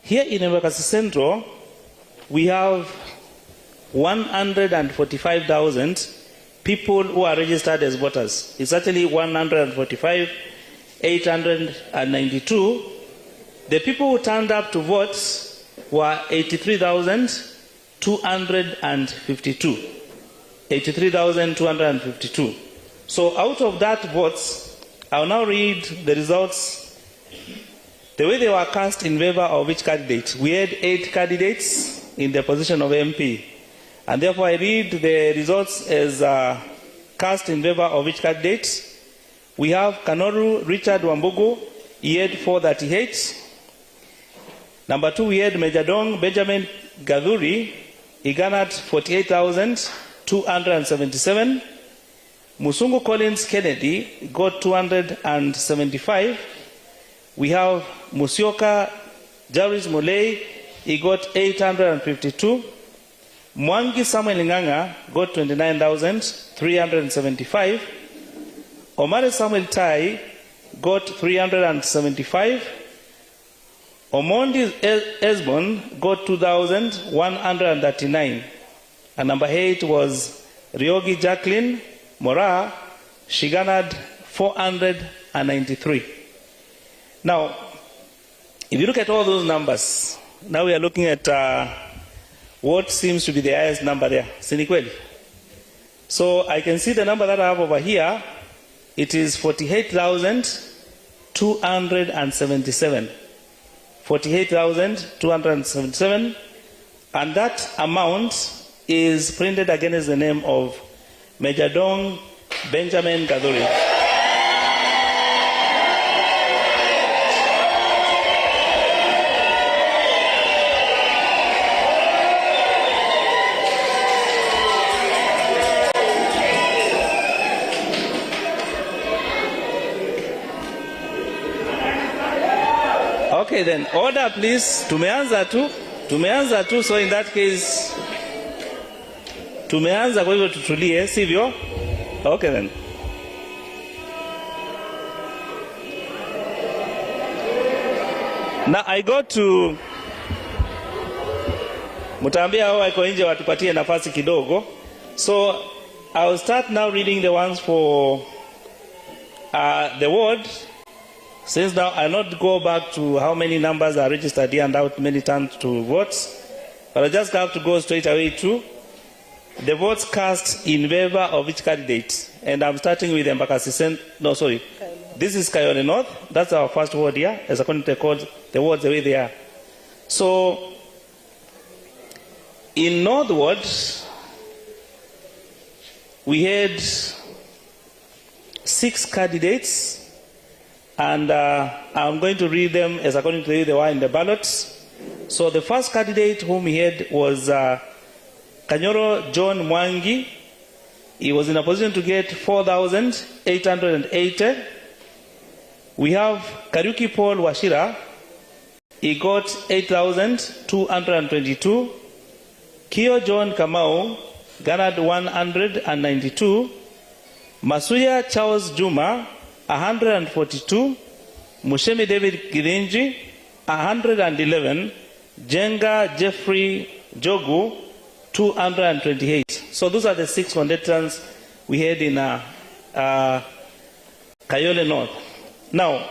in Embakasi Central, we have 145,000 people who are registered as voters. It's actually 145,892. The people who turned up to vote were 83,252. 83,252. So out of that votes, I'll now read the results the way they were cast in favor of each candidate, we had 8 candidates in the position of MP. And therefore, I read the results as cast in favor of each candidate. We have Kanoru Richard Wambugu, he had 438. Number 2, we had Majadong Benjamin Gadhuri, he garnered 48,277. Musungu Collins Kennedy got 275. We have Musyoka Jaris Mulei, he got 852. Mwangi Samuel Nganga got 29,375. Omare Samuel Tai got 375. Omondi Esbon got 2,139. And number 8 was Ryogi Jacqueline Mora. She garnered 493. Now, if you look at all those numbers, now we are looking at what seems to be the highest number there. Sinikweli. So I can see the number that I have over here. It is 48,277. 48,277. And that amount is printed against the name of Majadong Benjamin Gadhuri. Okay, then order please. Tumeanza tu, so in that case tumeanza, kwa hivyo tutulie, sivyo? Okay then. Now I go to mutaambia hao wako nje watupatie nafasi kidogo. So I'll start now reading the ones for the ward. Since now I'll not go back to how many numbers are registered here and out many times to votes, but I just have to go straight away to the votes cast in favor of each candidate. And I'm starting with Embakasi This is Kuyioni North. That's our first ward here, as according to the wards the way they are. So, in North Ward, we had 6 candidates. And I'm going to read them as according to the way they were in the ballots. So the first candidate whom we had was Kanyoro John Mwangi. He was in a position to get 4,880. We have Kariuki Paul Washira. He got 8,222. Kio John Kamau garnered 192. Masuya Charles Juma 142, Mushemi David Girinji, 111, Jenga Jeffrey Jogu, 228. So those are the 6 contestants we had in Kuyioni North. Now,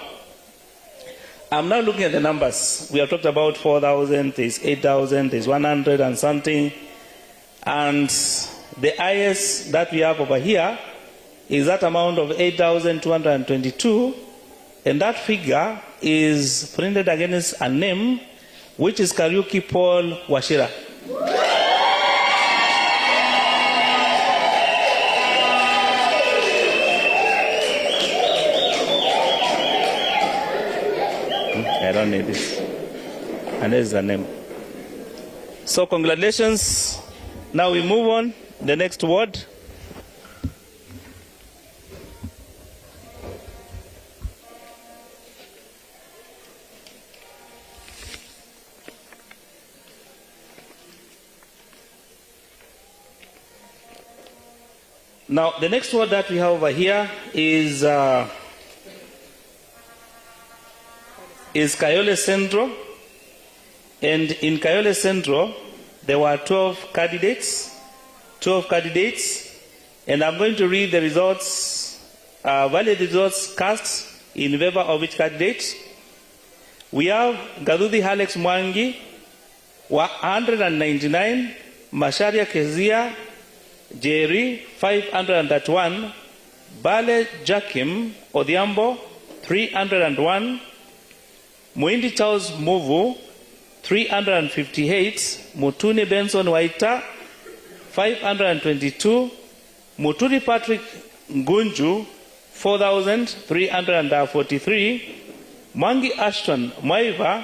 I'm now looking at the numbers. We have talked about 4,000, there's 8,000, there's 100 and something. And the highest that we have over here is that amount of 8,222, and that figure is printed against a name, which is Kariuki Paul Washira. I don't need this. And there's the name. So congratulations. Now we move on. The next word. Now, the next word that we have over here is Kayole Central. And in Kayole Central, there were 12 candidates. And I'm going to read the results, valid results cast in favor of each candidate. We have Gadhudi Alex Mwangi, 199, Masharia Kezia, Jerry, 531, Bale Jakim Odhiambo, 301, Muindi Charles Muvu, 358. Mutuni Benson Waita, 522. Muturi Patrick Ngunju, 4,343. Mwangi Ashton Mwaiva,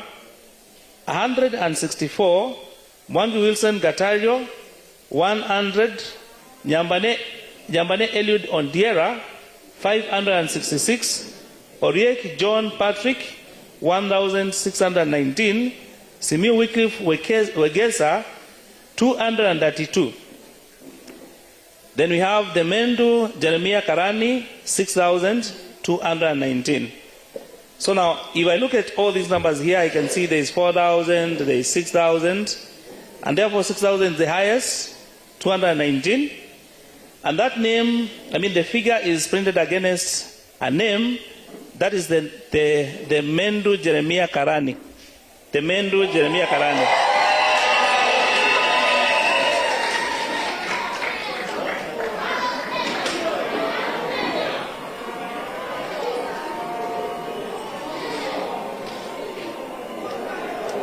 164. Mwangi Wilson Gatario, 100. Nyambane Eliud Ondiera, 566. Oriek John Patrick, 1,619. Simiu Wycliffe Wegesa, 232. Then we have the Mendu Jeremiah Karani, 6,219. So now, if I look at all these numbers here, I can see there is 4,000, there is 6,000, and therefore 6,000 is the highest, 219. And that name, the figure is printed against a name, that is the Mendu Jeremiah Karani. The Mendu Jeremiah Karani.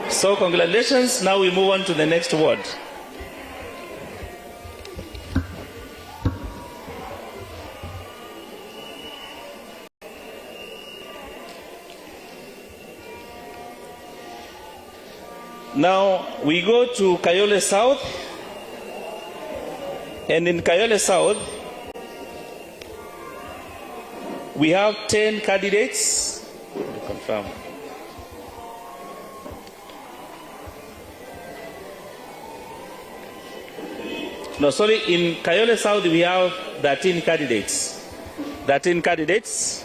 So congratulations. Now we move on to the next word. Now we go to Kayole South, and in Kayole South we have 10 candidates. Let me confirm. No, sorry, in Kayole South we have 13 candidates. 13 candidates.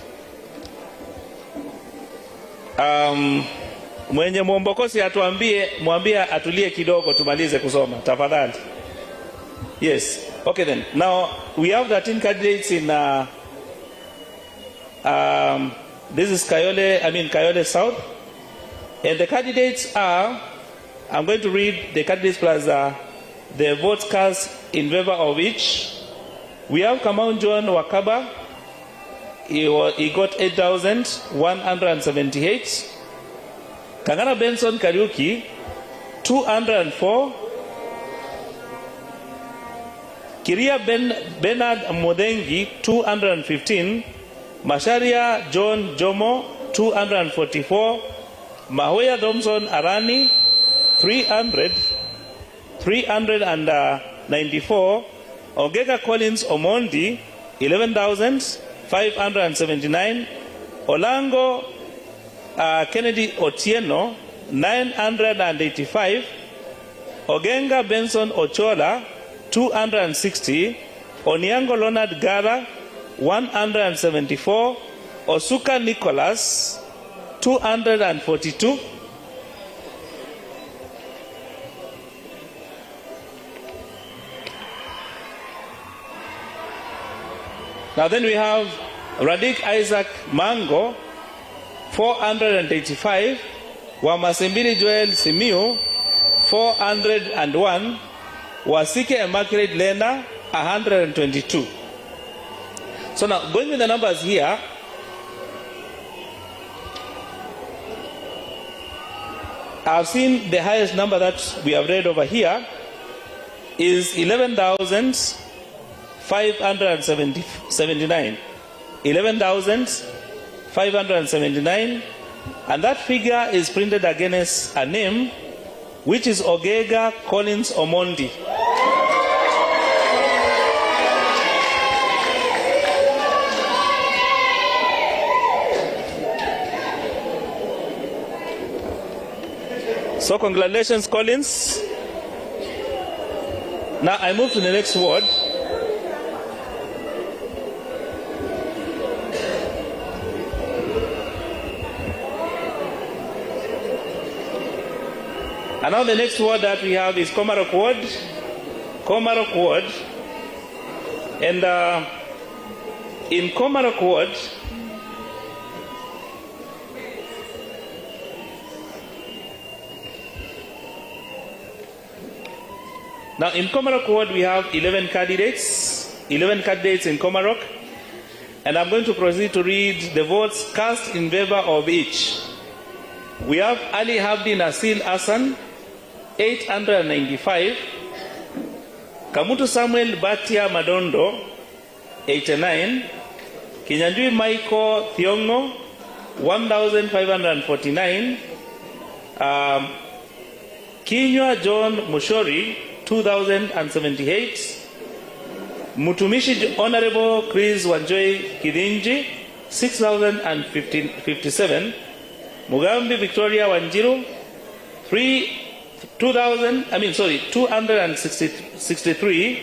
Mwenye mwombokosi mwambie atulie kidogo tumalize kusoma tafadhali. Yes. Okay then. Now we have 13 candidates in this is Kayole South, and the candidates are, I'm going to read the candidates plus the votes cast in favor of each. We have Kamau John Wakaba. He got 8,178. Kangana Benson Kariuki, 204. Kiria Bernard Modengi, 215. Masharia John Jomo, 244. Mahoya Thompson Arani, 394. Ogega Collins Omondi, 11,579. Olango Kennedy Otieno, 985. Ogenga Benson Ochola, 260. Oniango Leonard Gara, 174. Osuka Nicholas, 242. Now then we have Radik Isaac Mango, 485. Wamasembili Joel Simiu, 401. Wasike Immaculate Lena, 122. So now, going with the numbers here, I've seen the highest number that we have read over here is 11,579. 11,579, and that figure is printed against a name which is Ogega Collins Omondi. So congratulations, Collins. Now I move to the next word. And now the next word that we have is Komarok word. Komarok word. And in Komarok word, now in Komarok ward we have 11 candidates in Komarok, and I'm going to proceed to read the votes cast in favor of each. We have Ali Habdi Nasil Hassan, 895. Kamutu Samuel Batia Madondo, 89. Kinyanjui Michael Thiongo, 1,549. Kinywa John Mushori, 2,078. Mutumishi Honorable Chris Wanjoy Kidinji, 6,057. Mugambi Victoria Wanjiru, 263.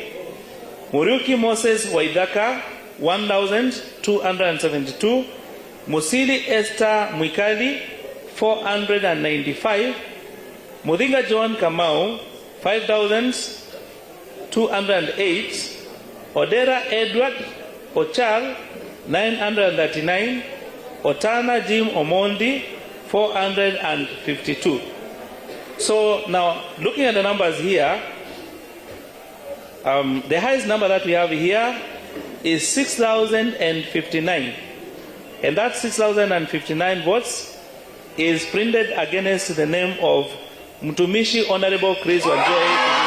Muriuki Moses Waidaka, 1,272. Musili Esther Mwikali, 495. Mudinga John Kamau, 5,208. Odera Edward Ochal, 939. Otana Jim Omondi, 452. So now, looking at the numbers here, the highest number that we have here is 6,059. And that 6,059 votes is printed against the name of Mtumishi Honorable Chris Wanjoy.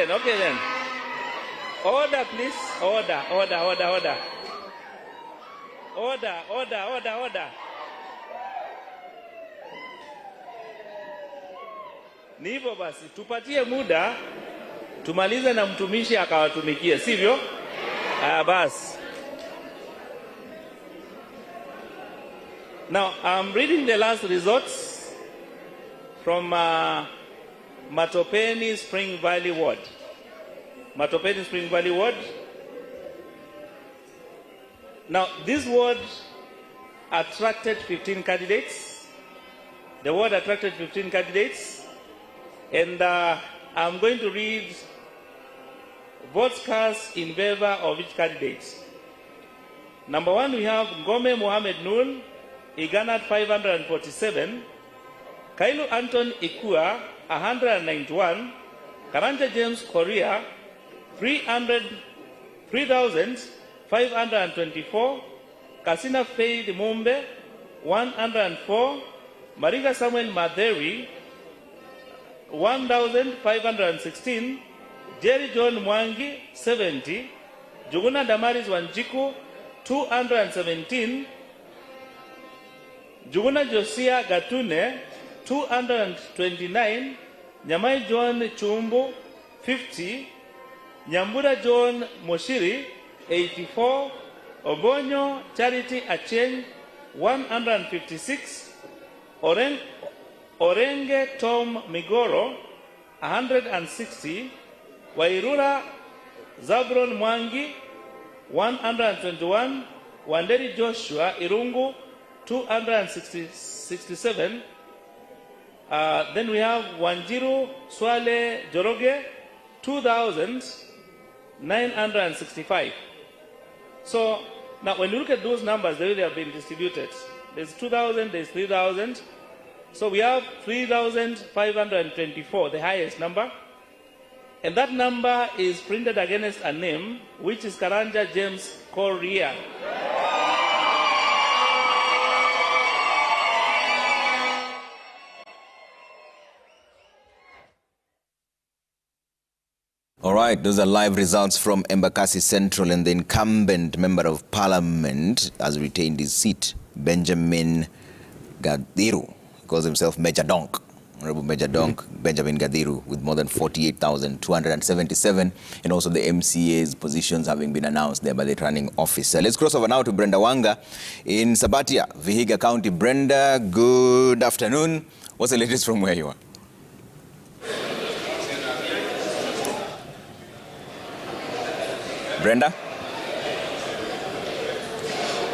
Okay then. Order, please. Order. Ni hivyo basi, tupatie muda tumalize na mtumishi akawatumikie, sivyo? Basi. Now, I'm reading the last results from Matopeni Spring Valley Ward. Matopeni Spring Valley Ward. Now, this ward attracted 15 candidates. The ward attracted 15 candidates. And I'm going to read votes cast in favor of each candidate. Number 1, we have Ngome Mohamed Nul. He garnered 547. Kailu Anton Ikua, 191. Karanja James Korea, 3,524. Kasina Faid Mumbe, 104. Mariga Samuel Maderi, 1,516. Jerry John Mwangi, 70. Juguna Damaris Wanjiku, 217. Juguna Josia Gatune, 229. Nyamai John Chumbu, 50. Nyambura John Moshiri, 84. Obonyo Charity Acheng, 156. Orenge Tom Migoro, 160. Wairura Zabron Mwangi, 121. Wanderi Joshua Irungu, 267. Then we have Wanjiru Swale Joroge, 2,965. So now when you look at those numbers, the way they have been distributed, there's 2,000, there's 3,000. So we have 3,524, the highest number. And that number is printed against a name, which is Karanja James Korea. All right, those are live results from Embakasi Central, and the incumbent member of parliament has retained his seat, Benjamin Gadiru. He calls himself Major Donk. Honorable Major Donk, Benjamin Gadiru, with more than 48,277, and also the MCA's positions having been announced there by the returning officer. Let's cross over now to Brenda Wanga in Sabatia, Vihiga County. Brenda, good afternoon. What's the latest from where you are? Brenda?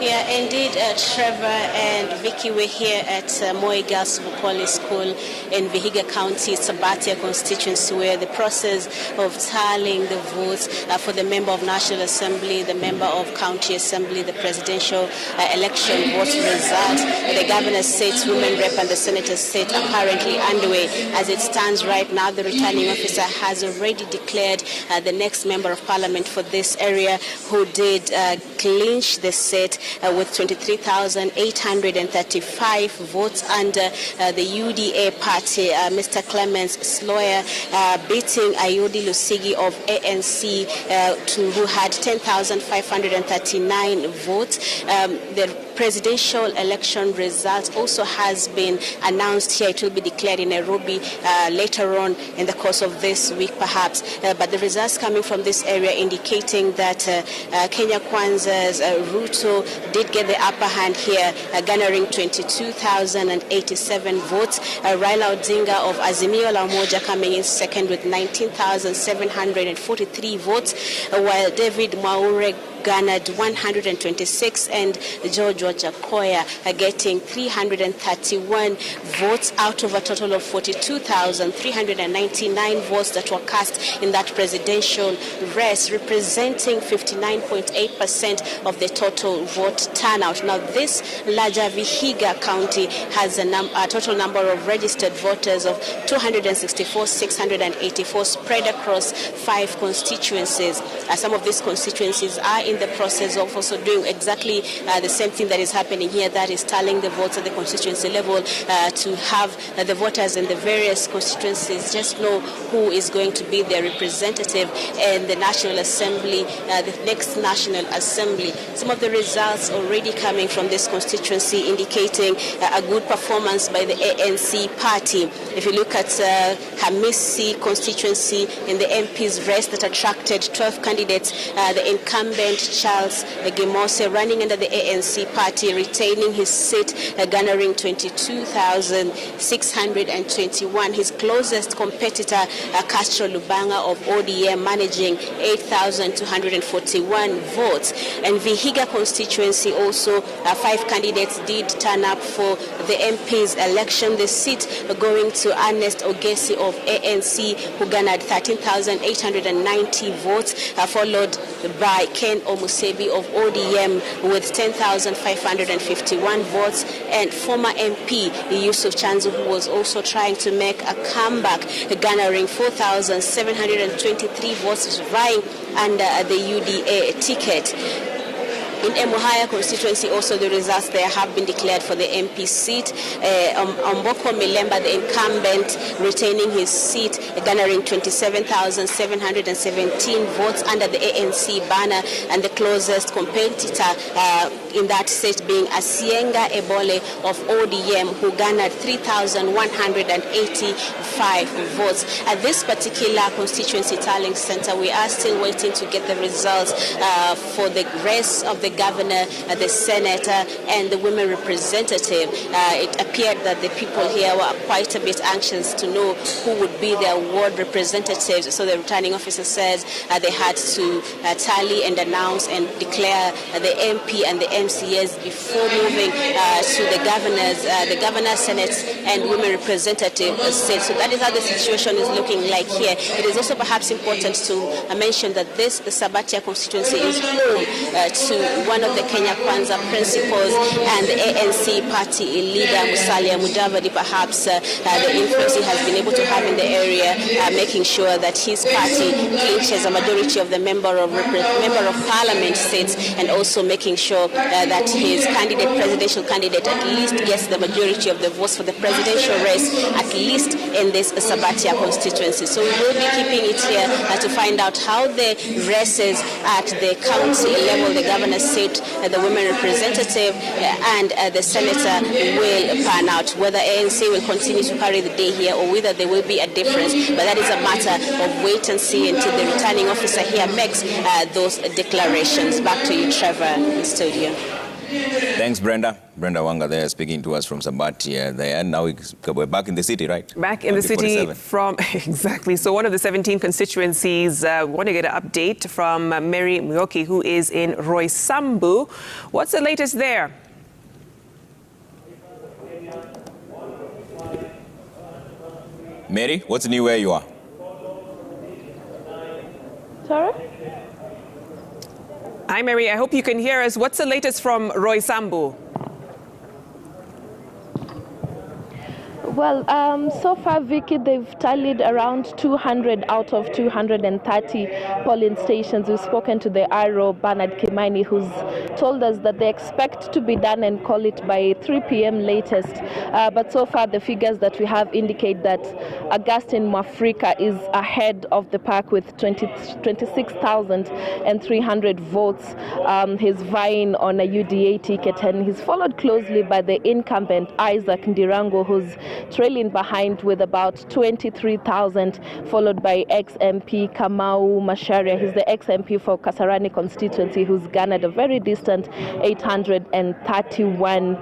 Yeah, indeed, Trevor and Vicky, we're here at Moi Girls Bukoli School in Vihiga County, Sabatia constituency, where the process of tallying the votes for the member of National Assembly, the member of County Assembly, the presidential election vote results, the governor's seat, women rep and the senator's seat are currently underway. As it stands right now, the returning officer has already declared the next member of parliament for this area, who did clinch the seat with 23,835 votes under the UDA party. Mr. Clemens Sloyer beating Ayodi Lusigi of ANC, who had 10,539 votes. The presidential election results also has been announced here. It will be declared in Nairobi later on in the course of this week, perhaps. But the results coming from this area indicating that Kenya Kwanza's Ruto did get the upper hand here, garnering 22,087 votes. Raila Odinga of Azimio la Umoja coming in second with 19,743 votes, while David Mwaure garnered 126 and George Wajakoya getting 331 votes out of a total of 42,399 votes that were cast in that presidential race, representing 59.8% of the total vote turnout. Now, this larger Vihiga County has a total number of registered voters of 264,684 spread across 5 constituencies. Some of these constituencies are in the process of also doing exactly the same thing that is happening here, that is tallying the votes at the constituency level to have the voters in the various constituencies just know who is going to be their representative in the National Assembly, the next National Assembly. Some of the results already coming from this constituency indicating a good performance by the ANC party. If you look at Hamisi constituency in the MP's race that attracted 12 candidates, the incumbent Charles Gimose running under the ANC party, retaining his seat, garnering 22,621. His closest competitor, Castro Lubanga of ODM, managing 8,241 votes. And Vihiga constituency also, 5 candidates did turn up for the MP's election. The seat going to Ernest Ogesi of ANC, who garnered 13,890 votes, followed by Ken Omusebi of ODM with 10,551 votes, and former MP Yusuf Chanzu, who was also trying to make a comeback, garnering 4,723 votes, vying under the UDA ticket. In Emuhaya constituency, also the results there have been declared for the MP seat. Omboko Milemba, the incumbent, retaining his seat, garnering 27,717 votes under the ANC banner, and the closest competitor in that seat being Asienga Ebole of ODM, who garnered 3,185 votes. At this particular constituency tallying center, we are still waiting to get the results for the rest of the governor, the senator, and the women representative. It appeared that the people here were quite a bit anxious to know who would be their ward representatives. So the returning officer says they had to tally and announce and declare the MP and the MCAs before moving to the governor, senate, and women representative seat. So that is how the situation is looking like here. It is also perhaps important to mention that the Sabatia constituency is home to one of the Kenya Kwanza principals and the ANC party leader, Musalia Mudavadi. Perhaps the influence he has been able to have in the area, making sure that his party clinches a majority of the member of parliament seats, and also making sure that his presidential candidate, at least gets the majority of the votes for the presidential race, at least in this Sabatia constituency. So we will be keeping it here to find out how the races at the county level, the governor's seat, the women representative, and the senator will pan out. Whether ANC will continue to carry the day here or whether there will be a difference. But that is a matter of wait and see until the returning officer here makes those declarations. Back to you, Trevor, in studio. Thanks, Brenda. Brenda Wanga there speaking to us from Sabati there. And now we're back in the city, right? Back in the city from, exactly. So one of the 17 constituencies, want to get an update from Mary Myoki, who is in Roysambu. What's the latest there? Mary, what's new where you are? Sorry? Hi, Mary. I hope you can hear us. What's the latest from Roysambu? Well, so far, Vicky, they've tallied around 200 out of 230 polling stations. We've spoken to the RO, Bernard Kimani, who's told us that they expect to be done and call it by 3 p.m. latest. But so far, the figures that we have indicate that Augustine Mwafrika is ahead of the pack with 26,300 votes. He's vying on a UDA ticket, and he's followed closely by the incumbent Isaac Ndirango, who's trailing behind with about 23,000, followed by ex-MP Kamau Macharia. He's the ex-MP for Kasarani constituency, who's garnered a very distant 831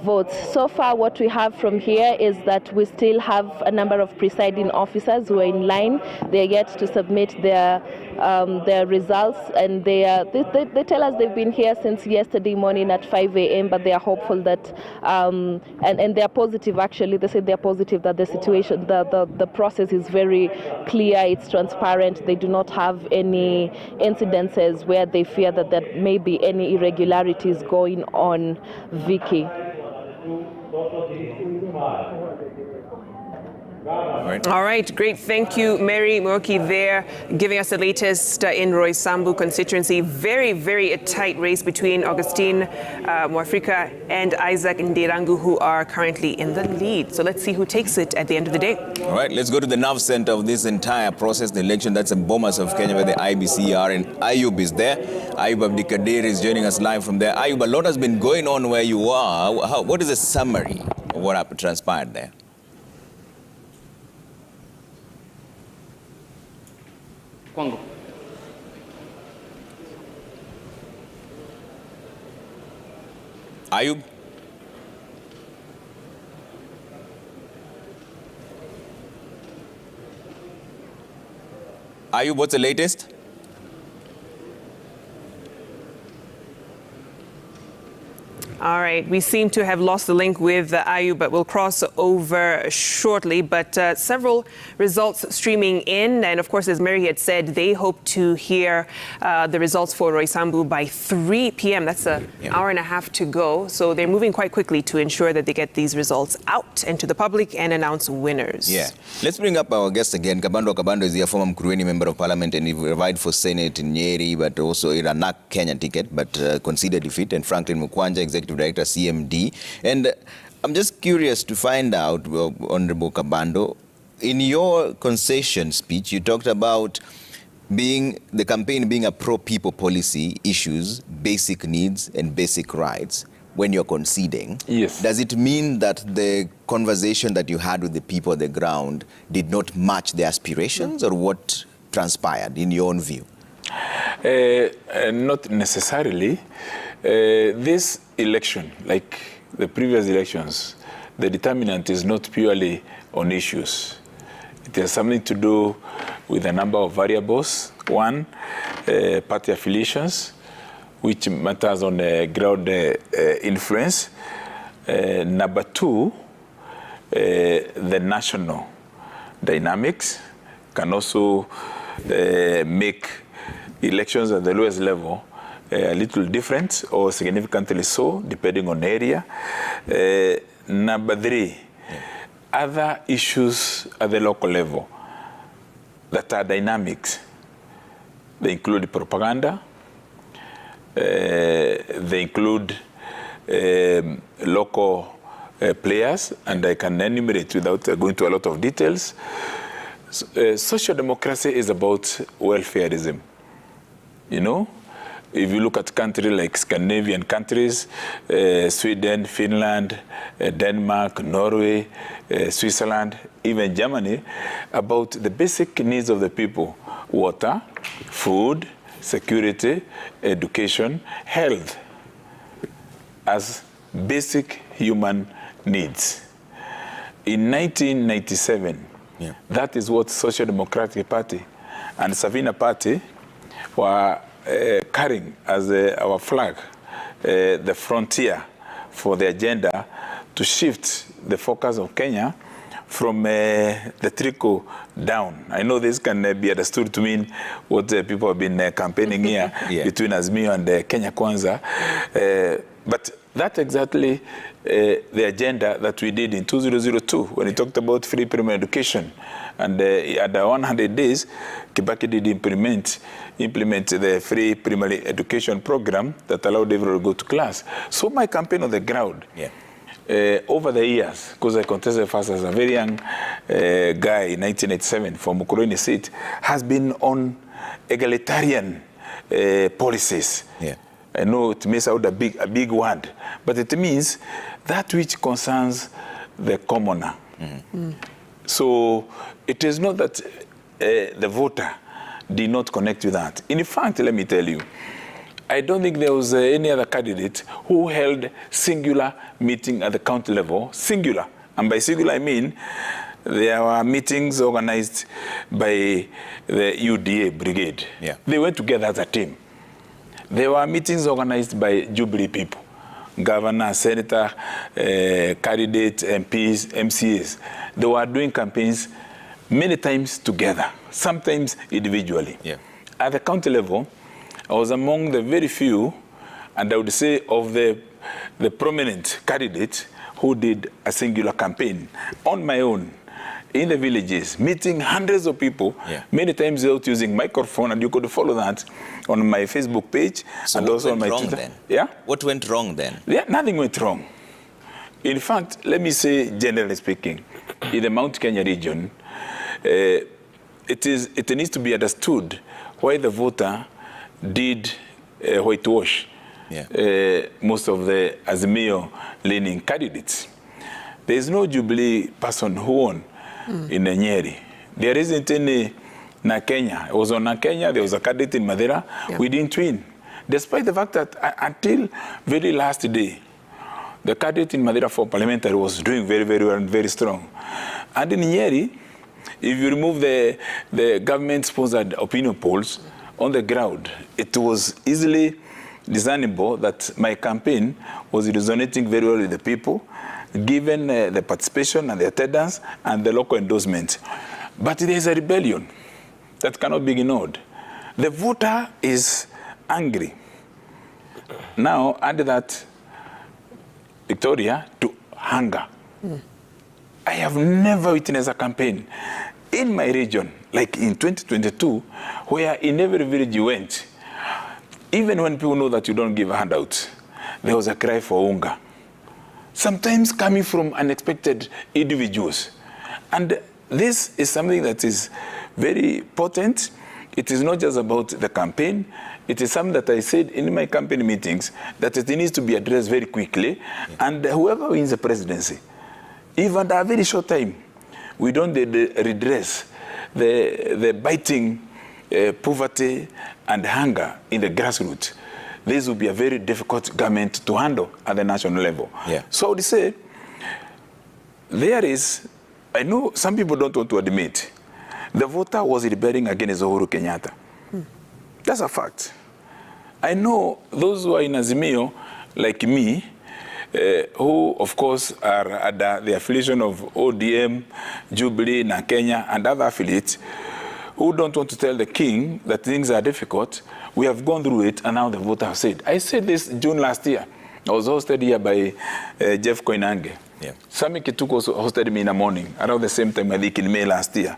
votes. So far, what we have from here is that we still have a number of presiding officers who are in line. They're yet to submit their results, and they tell us they've been here since yesterday morning at 5 a.m., but they are hopeful that, and they are positive actually. They say they are positive that the situation, the process is very clear, it's transparent. They do not have any incidences where they fear that there may be any irregularities going on, Vicky. All right, great. Thank you, Mary Mwoki there, giving us the latest in Roysambu constituency. Very, very tight race between Augustine Mwafrika and Isaac Ndirangu, who are currently in the lead. So let's see who takes it at the end of the day. All right, let's go to the nerve center of this entire process, the election. That's in Bomas of Kenya, where the IBC are, and Ayub is there. Ayub Abdikadir is joining us live from there. Ayub, a lot has been going on where you are. What is the summary of what happened, transpired there? Kwangu. Ayub? Ayub, what's the latest? All right, we seem to have lost the link with Ayub, but we'll cross over shortly. But several results streaming in. And of course, as Mary had said, they hope to hear the results for Roysambu by 3 p.m. That's an hour and a half to go. So they're moving quite quickly to ensure that they get these results out and to the public and announce winners. Yeah. Let's bring up our guest again. Kabando is the former Kuyioni member of parliament, and he vied for Senate in Nyeri, but also in a NAC Kenya ticket, but conceded defeat. And Franklin Mukwanja, executive director, CMD. And I'm just curious to find out, Honorable Kabando, in your concession speech, you talked about the campaign being a pro-people policy, issues, basic needs and basic rights when you're conceding. Yes. Does it mean that the conversation that you had with the people on the ground did not match their aspirations, or what transpired in your own view? Not necessarily. This election, like the previous elections, the determinant is not purely on issues. It has something to do with a number of variables. One, party affiliations, which matters on ground influence. Number two, the national dynamics can also make elections at the lowest level a little different or significantly so, depending on area. Number three, other issues at the local level that are dynamics. They include propaganda, they include local players, and I can enumerate without going to a lot of details. Social democracy is about welfareism. You know, if you look at countries like Scandinavian countries, Sweden, Finland, Denmark, Norway, Switzerland, even Germany, about the basic needs of the people: water, food, security, education, health. as basic human needs. In 1997, that is what Social Democratic Party and Savina Party were carrying as our flag, the frontier for the agenda to shift the focus of Kenya from the trickle down. I know this can be understood to mean what people have been campaigning here between Azimio and Kenya Kwanza. But that's exactly the agenda that we did in 2002 when we talked about free primary education. And at the 100 days, Kibaki did implement the free primary education program that allowed everyone to go to class. So my campaign on the ground, over the years, because I contested first as a very young guy in 1987 for Mukurweni seat, has been on egalitarian policies. I know it may sound a big word, but it means that which concerns the commoner. So it is not that the voter did not connect with that. In fact, let me tell you, I don't think there was any other candidate who held singular meeting at the county level, singular. And by singular, I mean there were meetings organized by the UDA brigade. They went together as a team. There were meetings organized by Jubilee people, governor, senator, candidates, MPs, MCAs. They were doing campaigns many times together, sometimes individually. At the county level, I was among the very few, and I would say of the prominent candidates who did a singular campaign on my own in the villages, meeting hundreds of people, many times without using microphone, and you could follow that on my Facebook page and also on my Twitter. Then? What went wrong then? Nothing went wrong. In fact, let me say, generally speaking, in the Mount Kenya region, it needs to be understood why the voter did whitewash most of the Azimio-leaning candidates. There is no Jubilee person who won in Nyeri. There isn't any na Kenya. It was on na Kenya. There was a candidate in Madeira. We didn't win. Despite the fact that until very last day, the candidate in Madeira for parliamentary was doing very, very well and very strong. And in Nyeri, if you remove the government-sponsored opinion polls, on the ground, it was easily discernible that my campaign was resonating very well with the people, given the participation and the attendance and the local endorsement. But there is a rebellion that cannot be ignored. The voter is angry. Now, add that, Victoria, to hunger. I have never witnessed a campaign in my region, like in 2022, where in every village you went, even when people know that you don't give a handout, there was a cry for unga. Sometimes coming from unexpected individuals. And this is something that is very potent. It is not just about the campaign. It is something that I said in my campaign meetings, that it needs to be addressed very quickly. And whoever wins the presidency, even at a very short time, we don't redress the biting poverty and hunger in the grassroots. This will be a very difficult government to handle at the national level. So I would say, there is, I know some people don't want to admit, the voter was rebelling against Uhuru Kenyatta. That's a fact. I know those who are in Azimio, like me, who, of course, are at the affiliation of ODM, Jubilee, na Kenya, and other affiliates, who don't want to tell the king that things are difficult. We have gone through it, and now the voter has said. I said this June last year. I was hosted here by Jeff Koinange. Sami Kituko also hosted me in the morning, around the same time, I think in May last year.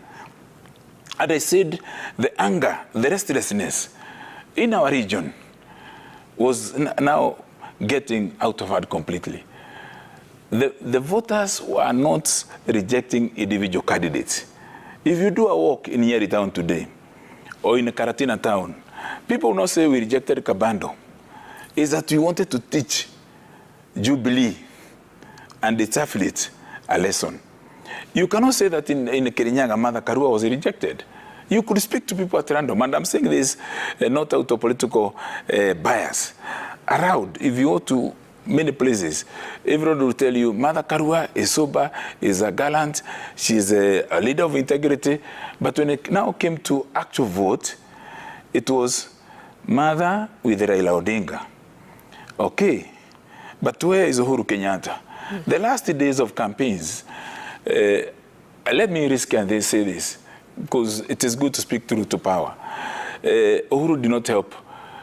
And I said the anger, the restlessness in our region was now getting out of hand completely. The voters were not rejecting individual candidates. If you do a walk in Nyeri town today, or in Karatina town, people will not say we rejected Kabando. It's that we wanted to teach Jubilee and its affiliates a lesson. You cannot say that in Kirinyaga, Mother Karua was rejected. You could speak to people at random, and I'm saying this not out of political bias. Around, if you want to many places. Everyone will tell you, Mother Karua is sober, is a gallant, she's a leader of integrity. But when it now came to actual vote, it was Mother with Raila Odinga. Okay, but where is Uhuru Kenyatta? The last days of campaigns, let me risk and say this, because it is good to speak truth to power. Uhuru did not help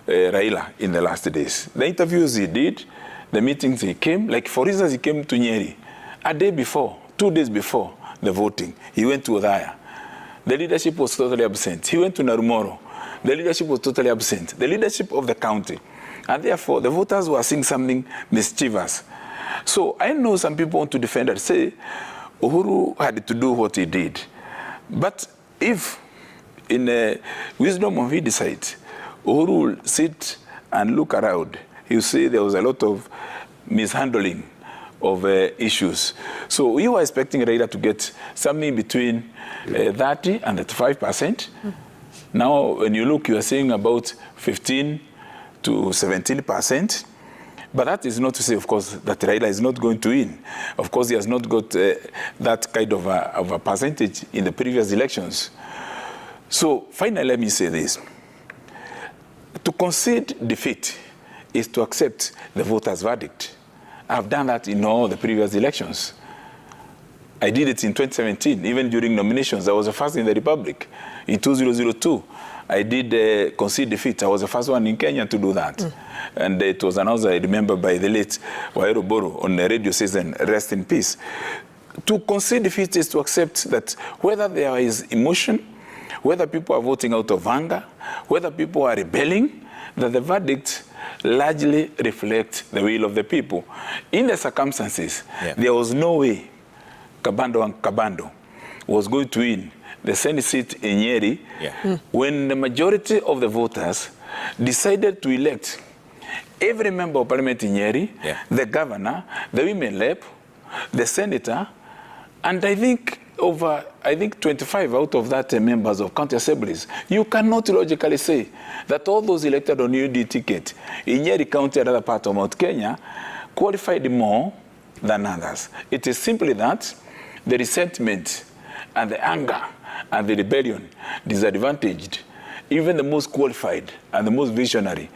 Raila in the last days. The interviews he did, the meetings he came, like for instance, he came to Nyeri a day before, 2 days before the voting. He went to Odhaya. The leadership was totally absent. He went to Narumoro. The leadership was totally absent. The leadership of the county. And therefore, the voters were seeing something mischievous. So I know some people want to defend and say, Uhuru had to do what he did. But if, in wisdom of he decides, Uhuru will sit and look around, he'll say there was a lot of mishandling of issues. So we were expecting Raila to get something between 30 and 35%. Now, when you look, you are saying about 15 to 17%. But that is not to say, of course, that Raila is not going to win. Of course, he has not got that kind of a percentage in the previous elections. So finally, let me say this. To concede defeat is to accept the voters' verdict. I've done that in all the previous elections. I did it in 2017, even during nominations. I was the first in the Republic. In 2002, I did concede defeat. I was the first one in Kenya to do that. And it was announced, I remember, by the late Waero Boro on the radio station, Rest in Peace. To concede defeat is to accept that whether there is emotion, whether people are voting out of anger, whether people are rebelling, that the verdict largely reflects the will of the people. In the circumstances, there was no way Kabando and Kabando was going to win the Senate seat in Nyeri when the majority of the voters decided to elect every member of parliament in Nyeri, the governor, the women rep, the senator, and I think 25 out of that members of county assemblies. You cannot logically say that all those elected on UD ticket in Nyeri County and other part of Mount Kenya qualified more than others. It is simply that the resentment and the anger and the rebellion disadvantaged even the most qualified and the most visionary.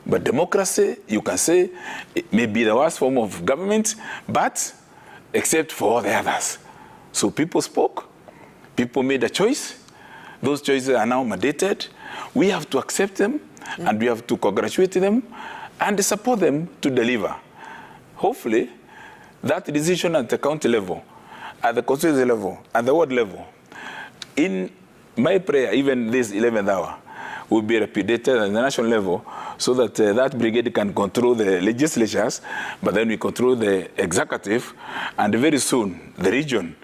But democracy, you can say, it may be the worst form of government, but except for all the others. So people spoke, people made a choice. Those choices are now mandated. We have to accept them, and we have to congratulate them and support them to deliver. Hopefully, that decision at the county level, at the constituency level, at the ward level, in my prayer, even this 11th hour, will be repudiated at the national level so that that brigade can control the legislatures, but then we control the executive, and very soon the region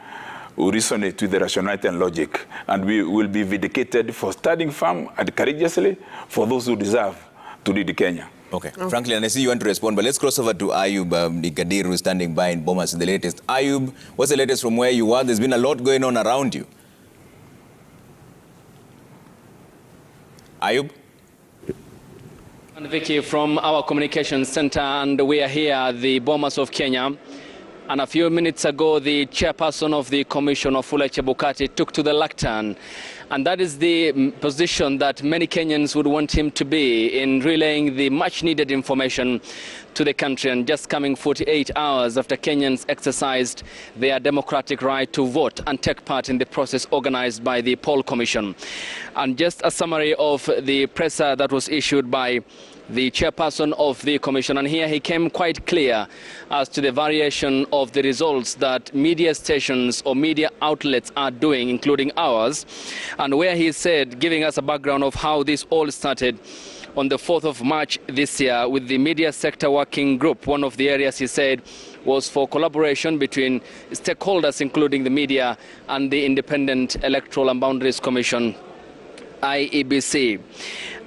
will resonate with the rationality and logic, and we will be vindicated for standing firm and courageously for those who deserve to lead Kenya. Okay. Franklin, I see you want to respond, but let's cross over to Ayub Nikadir, who's standing by in Bomas in the latest. Ayub, what's the latest from where you are? There's been a lot going on around you. Ayub? And Vicky from our communications center, and we are here at the Bomas of Kenya. And a few minutes ago, the chairperson of the commission, Wafula Chebukati, took to the lectern. And that is the position that many Kenyans would want him to be in relaying the much-needed information to the country. And just coming 48 hours after Kenyans exercised their democratic right to vote and take part in the process organized by the poll commission. And just a summary of the presser that was issued by the chairperson of the commission, and here he came quite clear as to the variation of the results that media stations or media outlets are doing, including ours, and where he said, giving us a background of how this all started on the 4th of March this year with the media sector working group. One of the areas he said was for collaboration between stakeholders, including the media and the Independent Electoral and Boundaries Commission, IEBC.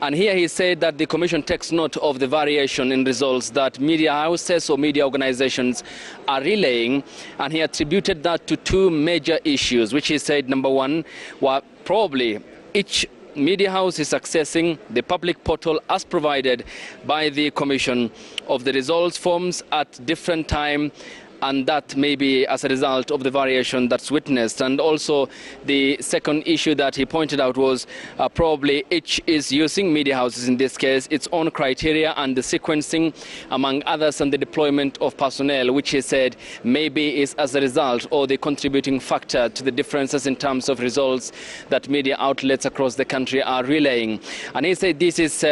And here he said that the commission takes note of the variation in results that media houses or media organizations are relaying, and he attributed that to two major issues, which he said, number one, were probably each Media House is accessing the public portal as provided by the Commission of the results forms at different time, and that may be as a result of the variation that's witnessed. And also the second issue that he pointed out was probably each is using media houses, in this case, its own criteria and the sequencing, among others, and the deployment of personnel, which he said maybe is as a result or the contributing factor to the differences in terms of results that media outlets across the country are relaying. And he said this is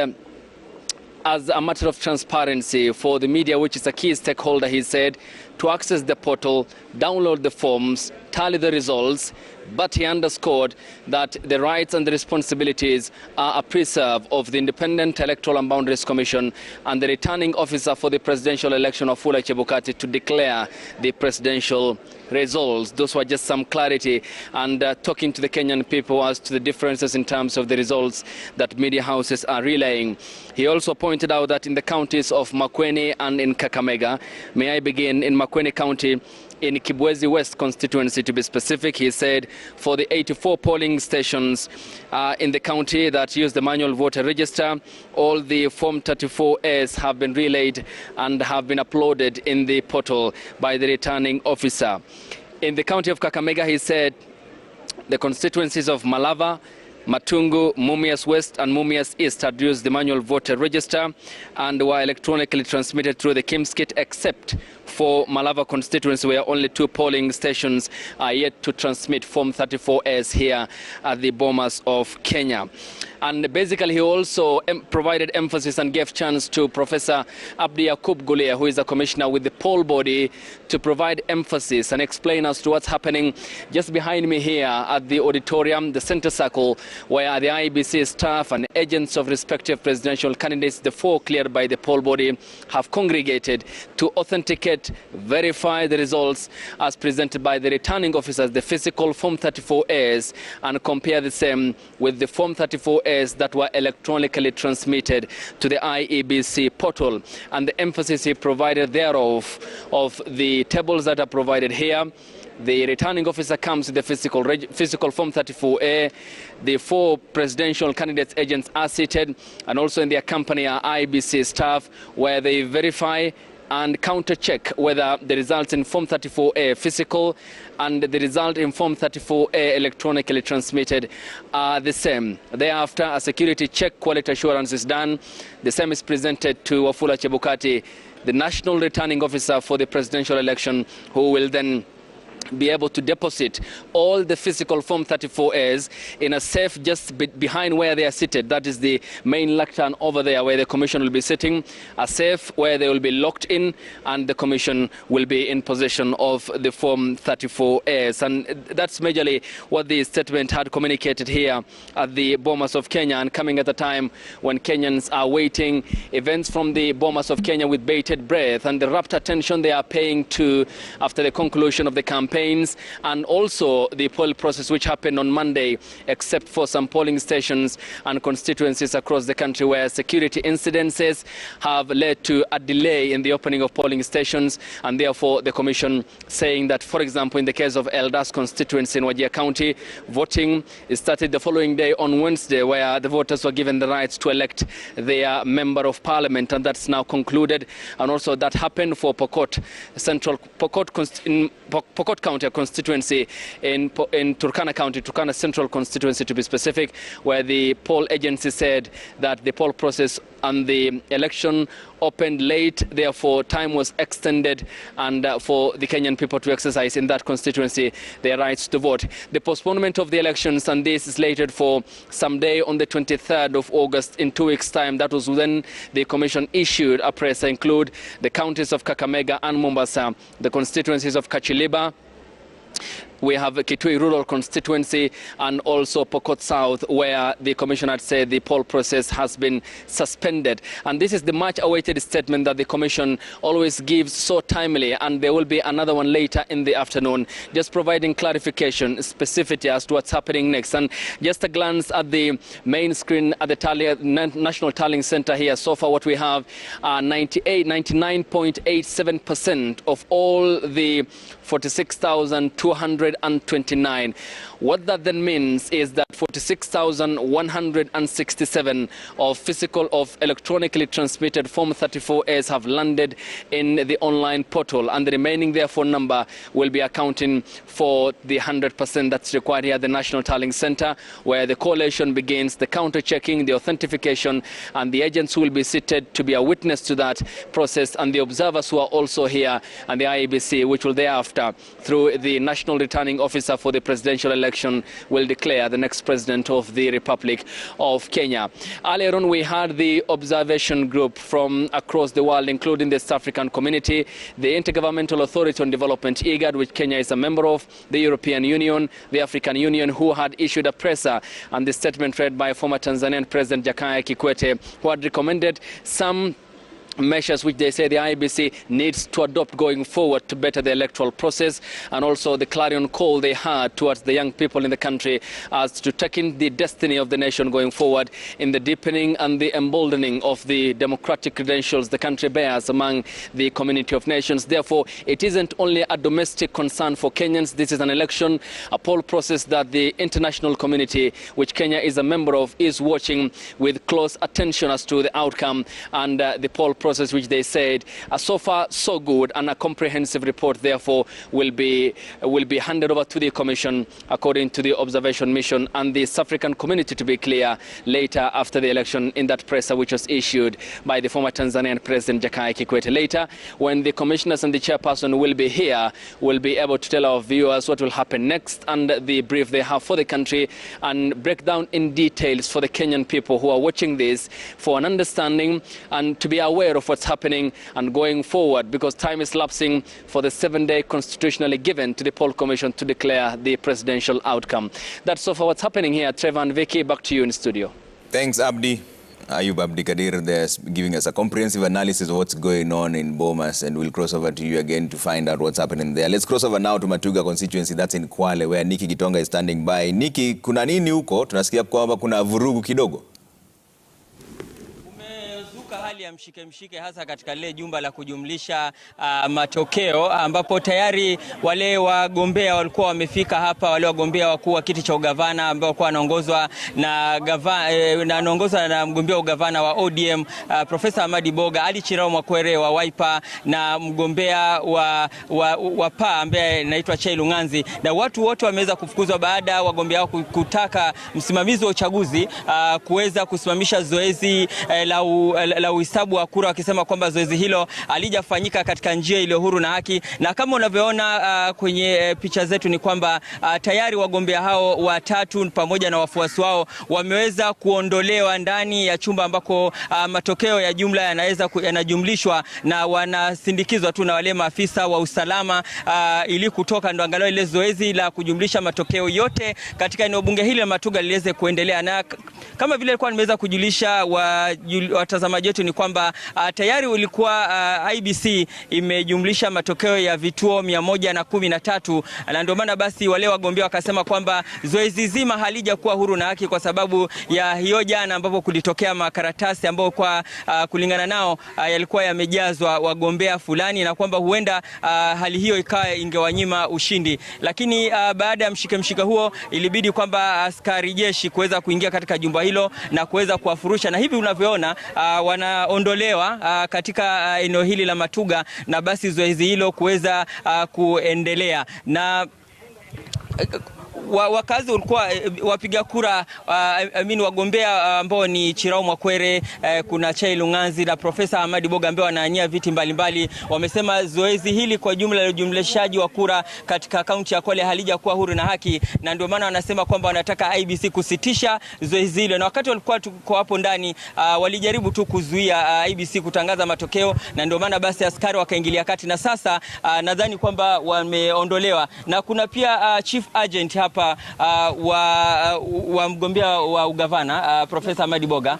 as a matter of transparency for the media, which is a key stakeholder, he said, to access the portal, download the forms, tally the results, but he underscored that the rights and the responsibilities are a preserve of the Independent Electoral and Boundaries Commission and the returning officer for the presidential election of Wafula Chebukati to declare the presidential results. Those were just some clarity and talking to the Kenyan people as to the differences in terms of the results that media houses are relaying. He also pointed out that in the counties of Makueni and in Kakamega, may I begin in Makueni County, in Kibwezi West constituency to be specific, he said for the 84 polling stations in the county that use the manual voter register, all the Form 34As have been relayed and have been uploaded in the portal by the returning officer. In the county of Kakamega, he said the constituencies of Malava, Matungu, Mumias West and Mumias East had used the manual voter register and were electronically transmitted through the KIMS-kit, except for Malava constituency, where only 2 polling stations are yet to transmit Form 34As here at the Bomas of Kenya. And basically, he also provided emphasis and gave chance to Professor Abdi Yakub Gulia, who is a commissioner with the poll body, to provide emphasis and explain as to what's happening just behind me here at the auditorium, the center circle, where the IEBC staff and agents of respective presidential candidates, the 4 cleared by the poll body, have congregated to authenticate, verify the results as presented by the returning officers, the physical Form 34As, and compare the same with the Form 34As that were electronically transmitted to the IEBC portal. And the emphasis he provided thereof of the tables that are provided here, the returning officer comes with the physical Form 34A. The 4 presidential candidates agents are seated, and also in their company are IEBC staff, where they verify and counter-check whether the results in Form 34A physical and the result in Form 34A electronically transmitted are the same. Thereafter, a security check, quality assurance is done. The same is presented to Wafula Chebukati, the national returning officer for the presidential election, who will then be able to deposit all the physical Form 34As in a safe just behind where they are seated. That is the main lectern over there where the commission will be sitting, a safe where they will be locked in, and the commission will be in possession of the Form 34As. And that's majorly what the statement had communicated here at the Bomas of Kenya, and coming at a time when Kenyans are waiting events from the Bomas of Kenya with bated breath and the rapt attention they are paying to after the conclusion of the campaigns, and also the poll process which happened on Monday, except for some polling stations and constituencies across the country where security incidences have led to a delay in the opening of polling stations, and therefore the commission saying that, for example, in the case of Eldas constituency in Wajir County, voting started the following day on Wednesday, where the voters were given the rights to elect their member of parliament, and that's now concluded. And also that happened for Pokot County, a constituency in Turkana County, Turkana Central constituency to be specific, where the poll agency said that the poll process and the election opened late, therefore time was extended, and for the Kenyan people to exercise in that constituency their rights to vote. The postponement of the elections, and this is slated for someday on the 23rd of August, in 2 weeks' time. That was when the commission issued a press include the counties of Kakamega and Mombasa, the constituencies of Kachiliba. We have Kitui Rural Constituency and also Pokot South, where the commission had said the poll process has been suspended. And this is the much-awaited statement that the commission always gives so timely, and there will be another one later in the afternoon, just providing clarification, specificity as to what's happening next. And just a glance at the main screen at the National Tallying Center here, so far what we have are 99.87% of all the 46,200 229. What that then means is that 46,167 of electronically transmitted Form 34As have landed in the online portal, and the remaining therefore number will be accounting for the 100% that's required here at the National Tallying Center, where the collation begins, the counter-checking, the authentication, and the agents who will be seated to be a witness to that process, and the observers who are also here, and the IEBC, which will thereafter, through the National Returning Officer for the presidential election, will declare the next president of the Republic of Kenya. Earlier on, we had the observation group from across the world, including the South African community, the Intergovernmental Authority on Development, IGAD, which Kenya is a member of, the European Union, the African Union, who had issued a presser, and the statement read by former Tanzanian President Jakaya Kikwete, who had recommended some measures which they say the IEBC needs to adopt going forward to better the electoral process, and also the clarion call they had towards the young people in the country as to taking the destiny of the nation going forward in the deepening and the emboldening of the democratic credentials the country bears among the community of nations. Therefore, it isn't only a domestic concern for Kenyans. This is an election, a poll process that the international community, which Kenya is a member of, is watching with close attention as to the outcome, and the poll process, which they said so far so good, and a comprehensive report therefore will be handed over to the Commission, according to the observation mission and the South African community, to be clear, later after the election, in that presser which was issued by the former Tanzanian President Jakaya Kikwete. Later, when the commissioners and the chairperson will be here, we'll be able to tell our viewers what will happen next and the brief they have for the country, and break down in details for the Kenyan people who are watching this for an understanding and to be aware of what's happening and going forward, because time is lapsing for the 7-day constitutionally given to the poll commission to declare the presidential outcome. That's so far what's happening here. Trevor and Vicky, back to you in studio. Thanks, Abdi. Ayub Abdi Kadir there giving us a comprehensive analysis of what's going on in Bomas, and we'll cross over to you again to find out what's happening there. Let's cross over now to Matuga constituency, that's in Kwale, where Nikki Gitonga is standing by. Nikki, kuna nini huko? Tunasikia kwamba kuna vurugu kidogo. Hali ya mshike hasa katika lile jumba la kujumlisha matokeo, ambapo tayari wale wagombea walikuwa wamefika hapa, wale wagombea wakuu wa kiti cha ugavana ambao walikuwa wanaongozwa na mgombea ugavana wa ODM Profesa Amadi Boga, Ali Chirao Mwakwere wa Wiper, na mgombea wa PA ambaye anaitwa Chailu Nganzi, na watu wote wameweza kufukuzwa baada ya wagombea hao kutaka msimamizi wa uchaguzi kuweza kusimamisha zoezi la uhesabu wa kura, wakisema kwamba zoezi hilo alijafanyika katika njia iliyo huru na haki. Na kama unavyoona kwenye picha zetu ni kwamba tayari wagombea hao watatu pamoja na wafuasi wao wameweza kuondolewa ndani ya chumba ambako matokeo ya jumla yanajumlishwa, na wanasindikizwa tu na wale maafisa wa usalama ili kutoka ndo angalau ile zoezi la kujumlisha matokeo yote katika eneo bunge hili la Matuga liweze kuendelea. Na kama vile nilikuwa nimeweza kujulisha watazamaji wetu ni kwamba tayari ulikuwa IBC imejumlisha matokeo ya vituo 113, na ndio maana basi wale wagombea wakasema kwamba zoezi zima halijakuwa huru na haki, kwa sababu ya hiyo jana ambapo kulitokea makaratasi ambayo kwa kulingana nao yalikuwa yamejazwa wagombea fulani, na kwamba huenda hali hiyo ikawa ingewanyima ushindi. Lakini baada ya mshike huo ilibidi kwamba askari jeshi kuweza kuingia katika jumba hilo na kuweza kuwafurusha, na hivi unavyoona wanaondolewa katika eneo hili la Matuga, na basi zoezi hilo kuweza kuendelea. Na wakazi walikuwa wapiga kura wagombea ambao ni Chirao Mwakwere, kuna Chailu Nganzi na Profesa Amadi Boga ambao wanaania viti mbalimbali, wamesema zoezi hili kwa jumla la ujumlishaji wa kura katika kaunti ya Kwale halijakuwa huru na haki, na ndio maana wanasema kwamba wanataka IBC kusitisha zoezi hilo. Na wakati walikuwa tuko hapo ndani walijaribu tu kuzuia IBC kutangaza matokeo, na ndio maana basi askari wakaingilia kati, na sasa nadhani kwamba wameondolewa. Na kuna pia chief agent hapa hapa wa mgombea wa ugavana Profesa Amadi Boga.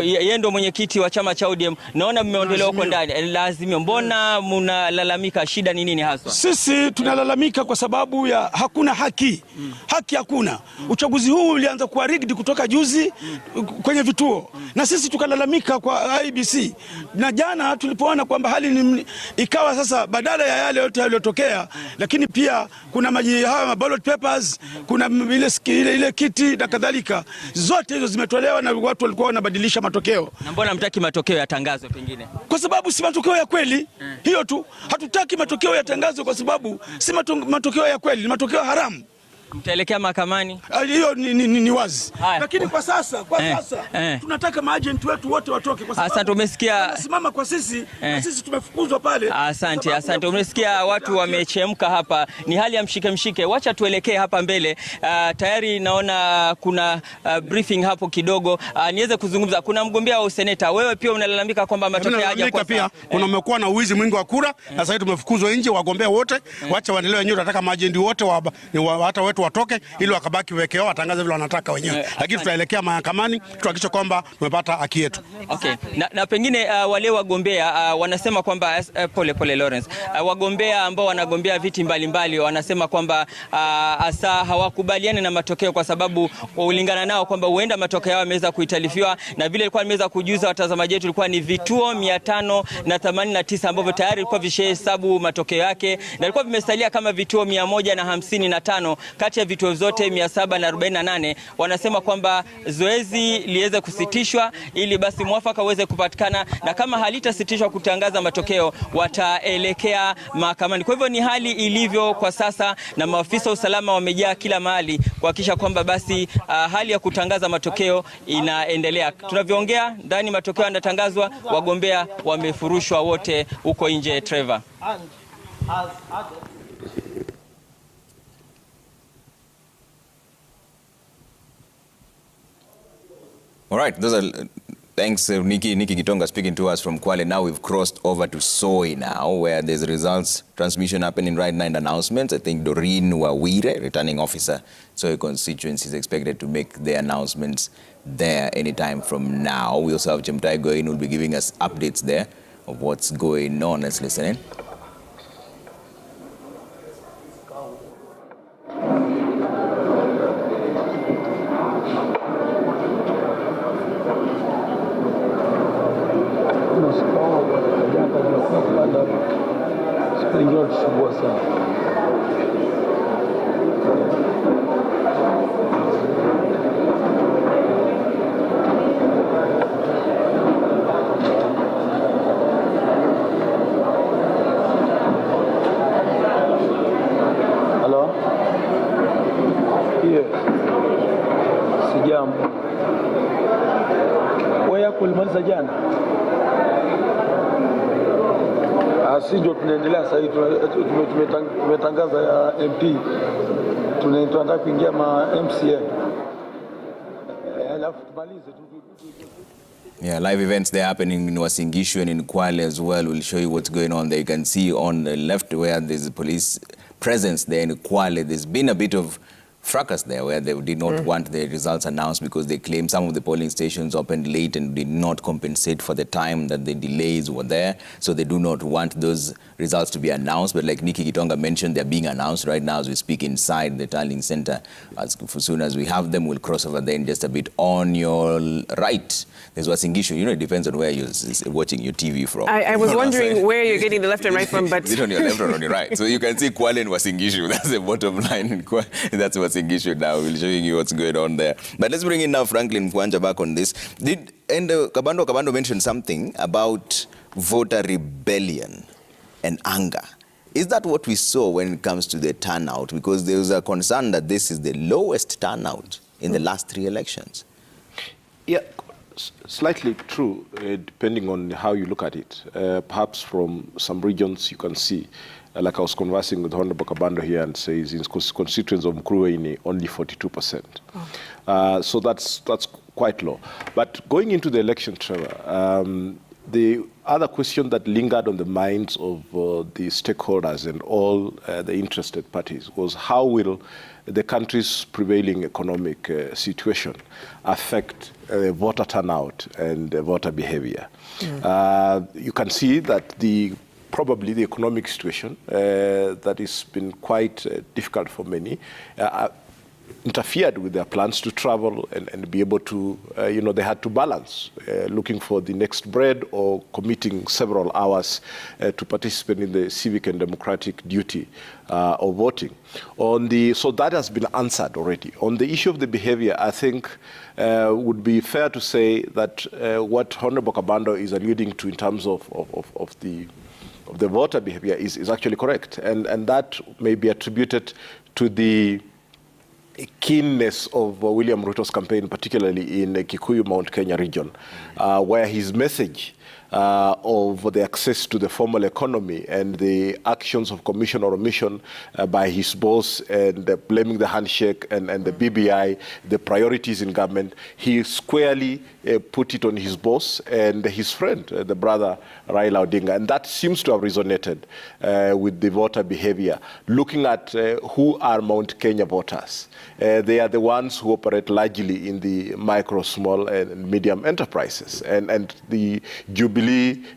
Yeye ndo mwenyekiti wa chama cha ODM. Naona mmeondelewa huko ndani. Lazima mbona mnalalamika, shida ni nini hasa? Sisi tunalalamika kwa sababu ya hakuna haki. Haki hakuna. Uchaguzi huu ulianza kuwa rigged kutoka juzi kwenye vituo. Na sisi tukalalamika kwa IEBC. Na jana tulipoona kwamba hali ikawa sasa badala ya yale yote yaliyotokea, lakini pia kuna ballot papers, kuna ile kiti na kadhalika. Zote hizo zimetolewa na watu walikuwa wanabadilisha matokeo. Na mbona mtaki matokeo yatangazwe pengine? Kwa sababu si matokeo ya kweli. Hiyo tu. Hatutaki matokeo yatangazwe kwa sababu si matokeo ya kweli, ni matokeo haramu. Mtaelekea mahakamani? Hiyo ni wazi. Lakini kwa sasa tunataka maagent wetu wote watoke kwa sababu asante, umesikia simama kwa sisi na sisi tumefukuzwa pale. Asante. Umesikia watu wamechemka hapa. Ni hali ya mshike. Wacha tuelekee hapa mbele. Tayari naona kuna briefing hapo kidogo. Niweze kuzungumza. Kuna mgombea wa useneta. Wewe pia unalalamika kwamba matokeo haja kwa pia kuna umekuwa na uwizi mwingi wa kura na sasa tumefukuzwa nje wagombea wote. Wacha waendelee wenyewe, tunataka maagent wote hata wetu watoke ili wakabaki wekeo watangaze vile wanataka wenyewe. Lakini tutaelekea mahakamani tuhakikishe kwamba tumepata haki yetu. Okay. Na pengine wale wagombea wanasema kwamba pole Lawrence. Wagombea ambao wanagombea viti mbalimbali wanasema kwamba asa hawakubaliani na matokeo kwa sababu ulingana nao kwamba huenda matokeo yao yameweza kuitalifiwa, na vile ilikuwa nimeweza kujuza watazamaji wetu ilikuwa ni vituo 589 ambavyo tayari ilikuwa vishahesabu matokeo yake, na ilikuwa vimesalia kama vituo 155 kati ya vituo zote 748. Wanasema kwamba zoezi liweze kusitishwa ili basi mwafaka uweze kupatikana, na kama halitasitishwa kutangaza matokeo wataelekea mahakamani. Kwa hivyo ni hali ilivyo kwa sasa, na maafisa wa usalama wamejaa kila mahali kuhakikisha kwamba basi hali ya kutangaza matokeo inaendelea. Tunavyoongea ndani matokeo yanatangazwa, wagombea wamefurushwa wote huko nje. Trevor. All right, those are thanks Nikki Gitonga speaking to us from Kwale. Now we've crossed over to Soy now, where there's results transmission happening right now and announcements. I think Doreen Wawire, returning officer, Soy constituency, is expected to make the announcements there anytime from now. We also have Chemtai Goin, who will be giving us updates there of what's going on. Let's listen in. Ulimaliza jana. Asijo tunaendelea sasa hivi tumetangaza ya MP. Tunataka kuingia ma MCA. Alafu tumalize tu. Yeah, live events they're happening in Uasin Gishu and in Kwale as well. We'll show you what's going on there. You can see on the left where there's police presence there in Kwale. There's been a bit of fracas there where they did not want the results announced because they claim some of the polling stations opened late and did not compensate for the time that the delays were there. So they do not want those results to be announced. But like Nikki Gitonga mentioned, they're being announced right now as we speak inside the Tallying Center. As soon as we have them, we'll cross over there in just a bit. On your right, there's Uasin Gishu. You know, it depends on where you're watching your TV from. I was wondering where you're getting the left and right from, but... Is it on your left or on your right? So you can see Kwale and Uasin Gishu. That's the bottom line. That's Uasin Gishu now. We'll show you what's going on there. But let's bring in now Franklin Mkwanja back on this. Kabando mentioned something about voter rebellion and anger. Is that what we saw when it comes to the turnout? Because there was a concern that this is the lowest turnout in the last 3 elections. Yeah, slightly true, depending on how you look at it. Perhaps from some regions you can see, like I was conversing with Honorable Kabando here and says in constituents of Kuyioni only 42%. So that's quite low. But going into the election, Trevor, the other question that lingered on the minds of the stakeholders and all the interested parties was how will the country's prevailing economic situation affect voter turnout and voter behavior. You can see that probably the economic situation that has been quite difficult for many interfered with their plans to travel and be able to, they had to balance looking for the next bread or committing several hours to participate in the civic and democratic duty of voting. So that has been answered already. On the issue of the behavior, I think would be fair to say that what Honorable Kabando is alluding to in terms of the voter behavior is actually correct. And that may be attributed to the keenness of William Ruto's campaign, particularly in the Kikuyu Mount Kenya region, where his message of the access to the formal economy and the actions of commission or omission by his boss and blaming the handshake and the BBI, the priorities in government, he squarely put it on his boss and his friend, the brother Raila Odinga. And that seems to have resonated with the voter behavior. Looking at who are Mount Kenya voters, they are the ones who operate largely in the micro, small, and medium enterprises. And the Jubilee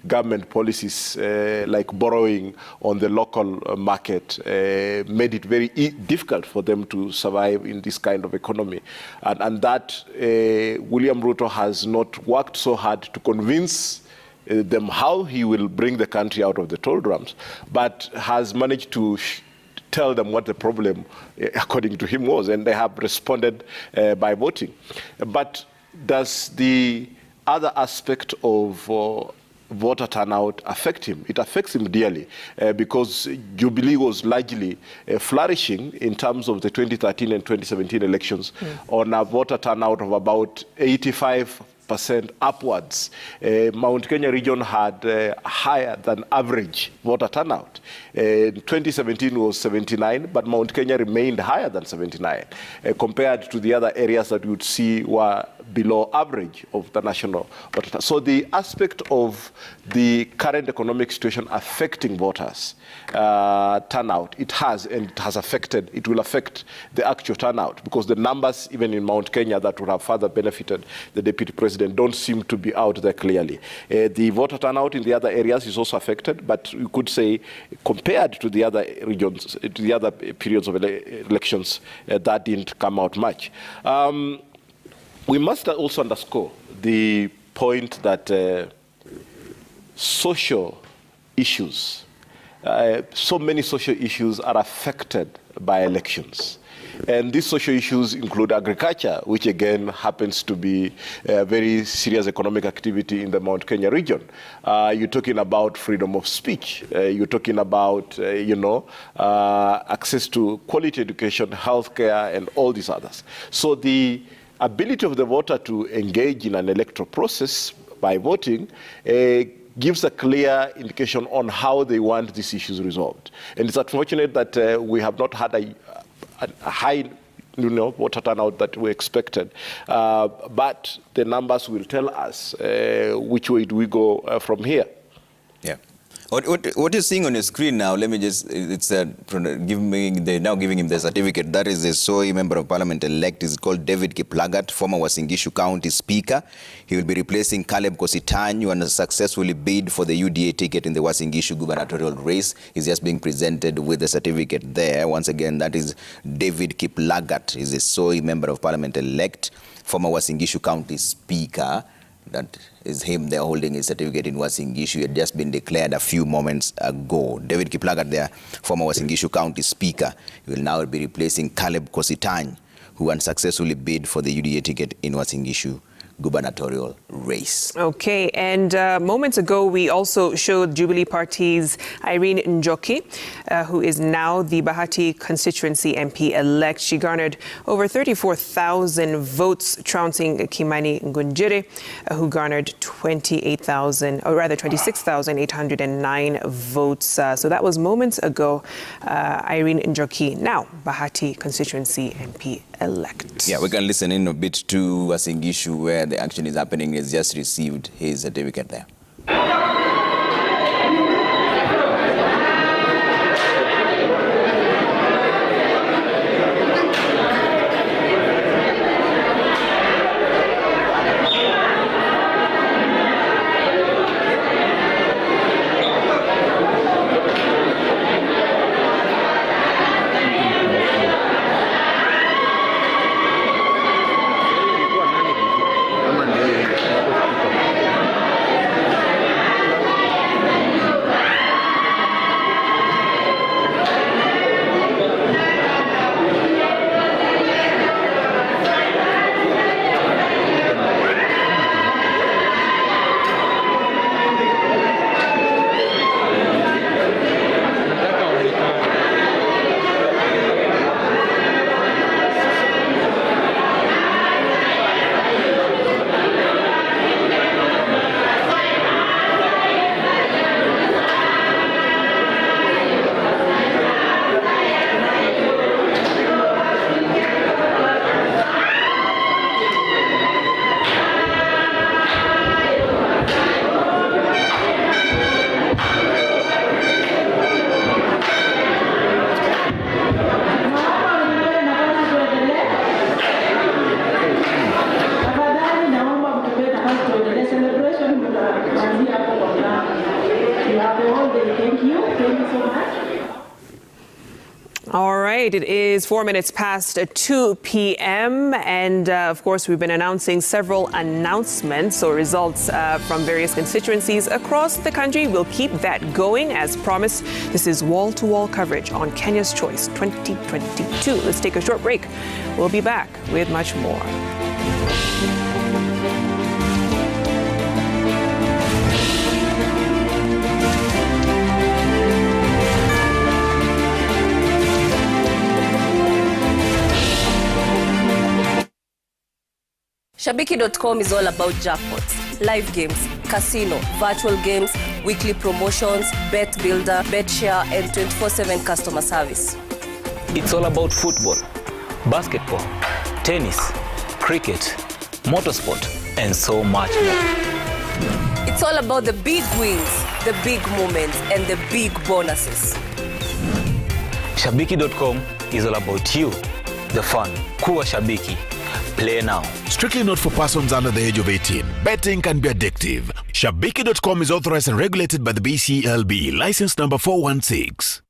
government policies like borrowing on the local market made it very difficult for them to survive in this kind of economy. And that William Ruto has not worked so hard to convince them how he will bring the country out of the doldrums, but has managed to tell them what the problem, according to him, was, and they have responded by voting. But does the other aspect of voter turnout affect him? It affects him dearly because Jubilee was largely flourishing in terms of the 2013 and 2017 elections on a voter turnout of about 85% upwards. Mount Kenya region had higher than average voter turnout. 2017 was 79, but Mount Kenya remained higher than 79 compared to the other areas that you would see were below average of the national voter. So the aspect of the current economic situation affecting voters turnout, it will affect the actual turnout, because the numbers even in Mount Kenya that would have further benefited the deputy president don't seem to be out there clearly. The voter turnout in the other areas is also affected, but you could say compared to the other regions, to the other periods of elections, that didn't come out much. We must also underscore the point that social issues, so many social issues are affected by elections. And these social issues include agriculture, which again happens to be a very serious economic activity in the Mount Kenya region. You're talking about freedom of speech. You're talking about, access to quality education, healthcare, and all these others. So the ability of the voter to engage in an electoral process by voting gives a clear indication on how they want these issues resolved. And it's unfortunate that we have not had a high voter turnout that we expected. But the numbers will tell us which way do we go from here. Yeah. What you're seeing on your screen now, let me just, they're now giving him the certificate. That is the SOE Member of Parliament elect. Is called David Kiplagat, former Uasin Gishu County Speaker. He will be replacing Caleb Kositany, who successfully bid for the UDA ticket in the Uasin Gishu gubernatorial race. He's just being presented with the certificate there. Once again, that is David Kiplagat. He's a SOE Member of Parliament elect, former Uasin Gishu County Speaker. That is him there holding his certificate in Uasin Gishu. He had just been declared a few moments ago. David Kiplagat there, former Uasin Gishu County Speaker. He will now be replacing Caleb Kositany, who unsuccessfully bid for the UDA ticket in Uasin Gishu gubernatorial race. Okay, and moments ago we also showed Jubilee Party's Irene Njoki, who is now the Bahati constituency MP-elect. She garnered over 34,000 votes, trouncing Kimani Ngunjiri, who garnered 26,809 votes. So that was moments ago. Irene Njoki, now Bahati constituency MP-elect. Yeah, we can listen in a bit to Uasin Gishu, where the action is happening. He's just received his certificate there. All right, it is 4 minutes past 2 p.m. And of course, we've been announcing several announcements or results from various constituencies across the country. We'll keep that going as promised. This is wall-to-wall coverage on Kenya's Choice 2022. Let's take a short break. We'll be back with much more. Shabiki.com is all about jackpots, live games, casino, virtual games, weekly promotions, bet builder, bet share, and 24/7 customer service. It's all about football, basketball, tennis, cricket, motorsport, and so much more. It's all about the big wins, the big moments, and the big bonuses. Shabiki.com is all about you, the fun. Kuwa Shabiki. Play now. Strictly not for persons under the age of 18. Betting can be addictive. Shabiki.com is authorized and regulated by the BCLB. License number 416.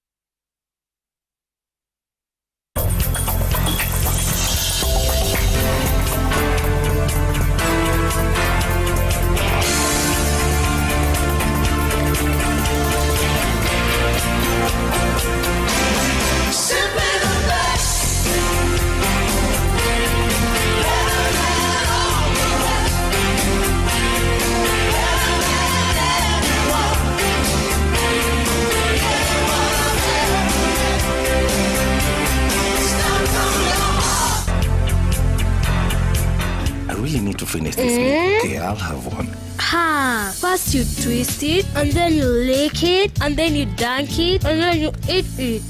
Need to finish this meal. Okay, I'll have one. First you twist it, and then you lick it, and then you dunk it, and then you eat it.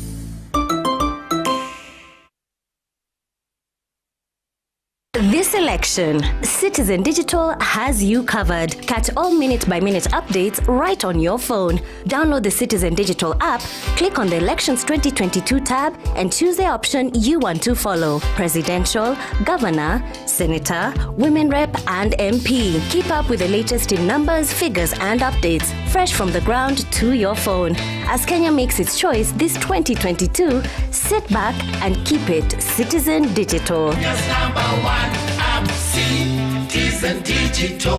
This election, Citizen Digital has you covered. Catch all minute-by-minute updates right on your phone. Download the Citizen Digital app, click on the Elections 2022 tab, and choose the option you want to follow. Presidential, Governor, Senator, Women Rep, and MP. Keep up with the latest in numbers, figures, and updates, fresh from the ground to your phone. As Kenya makes its choice this 2022, sit back and keep it Citizen Digital. Yes, number one, I'm Citizen Digital.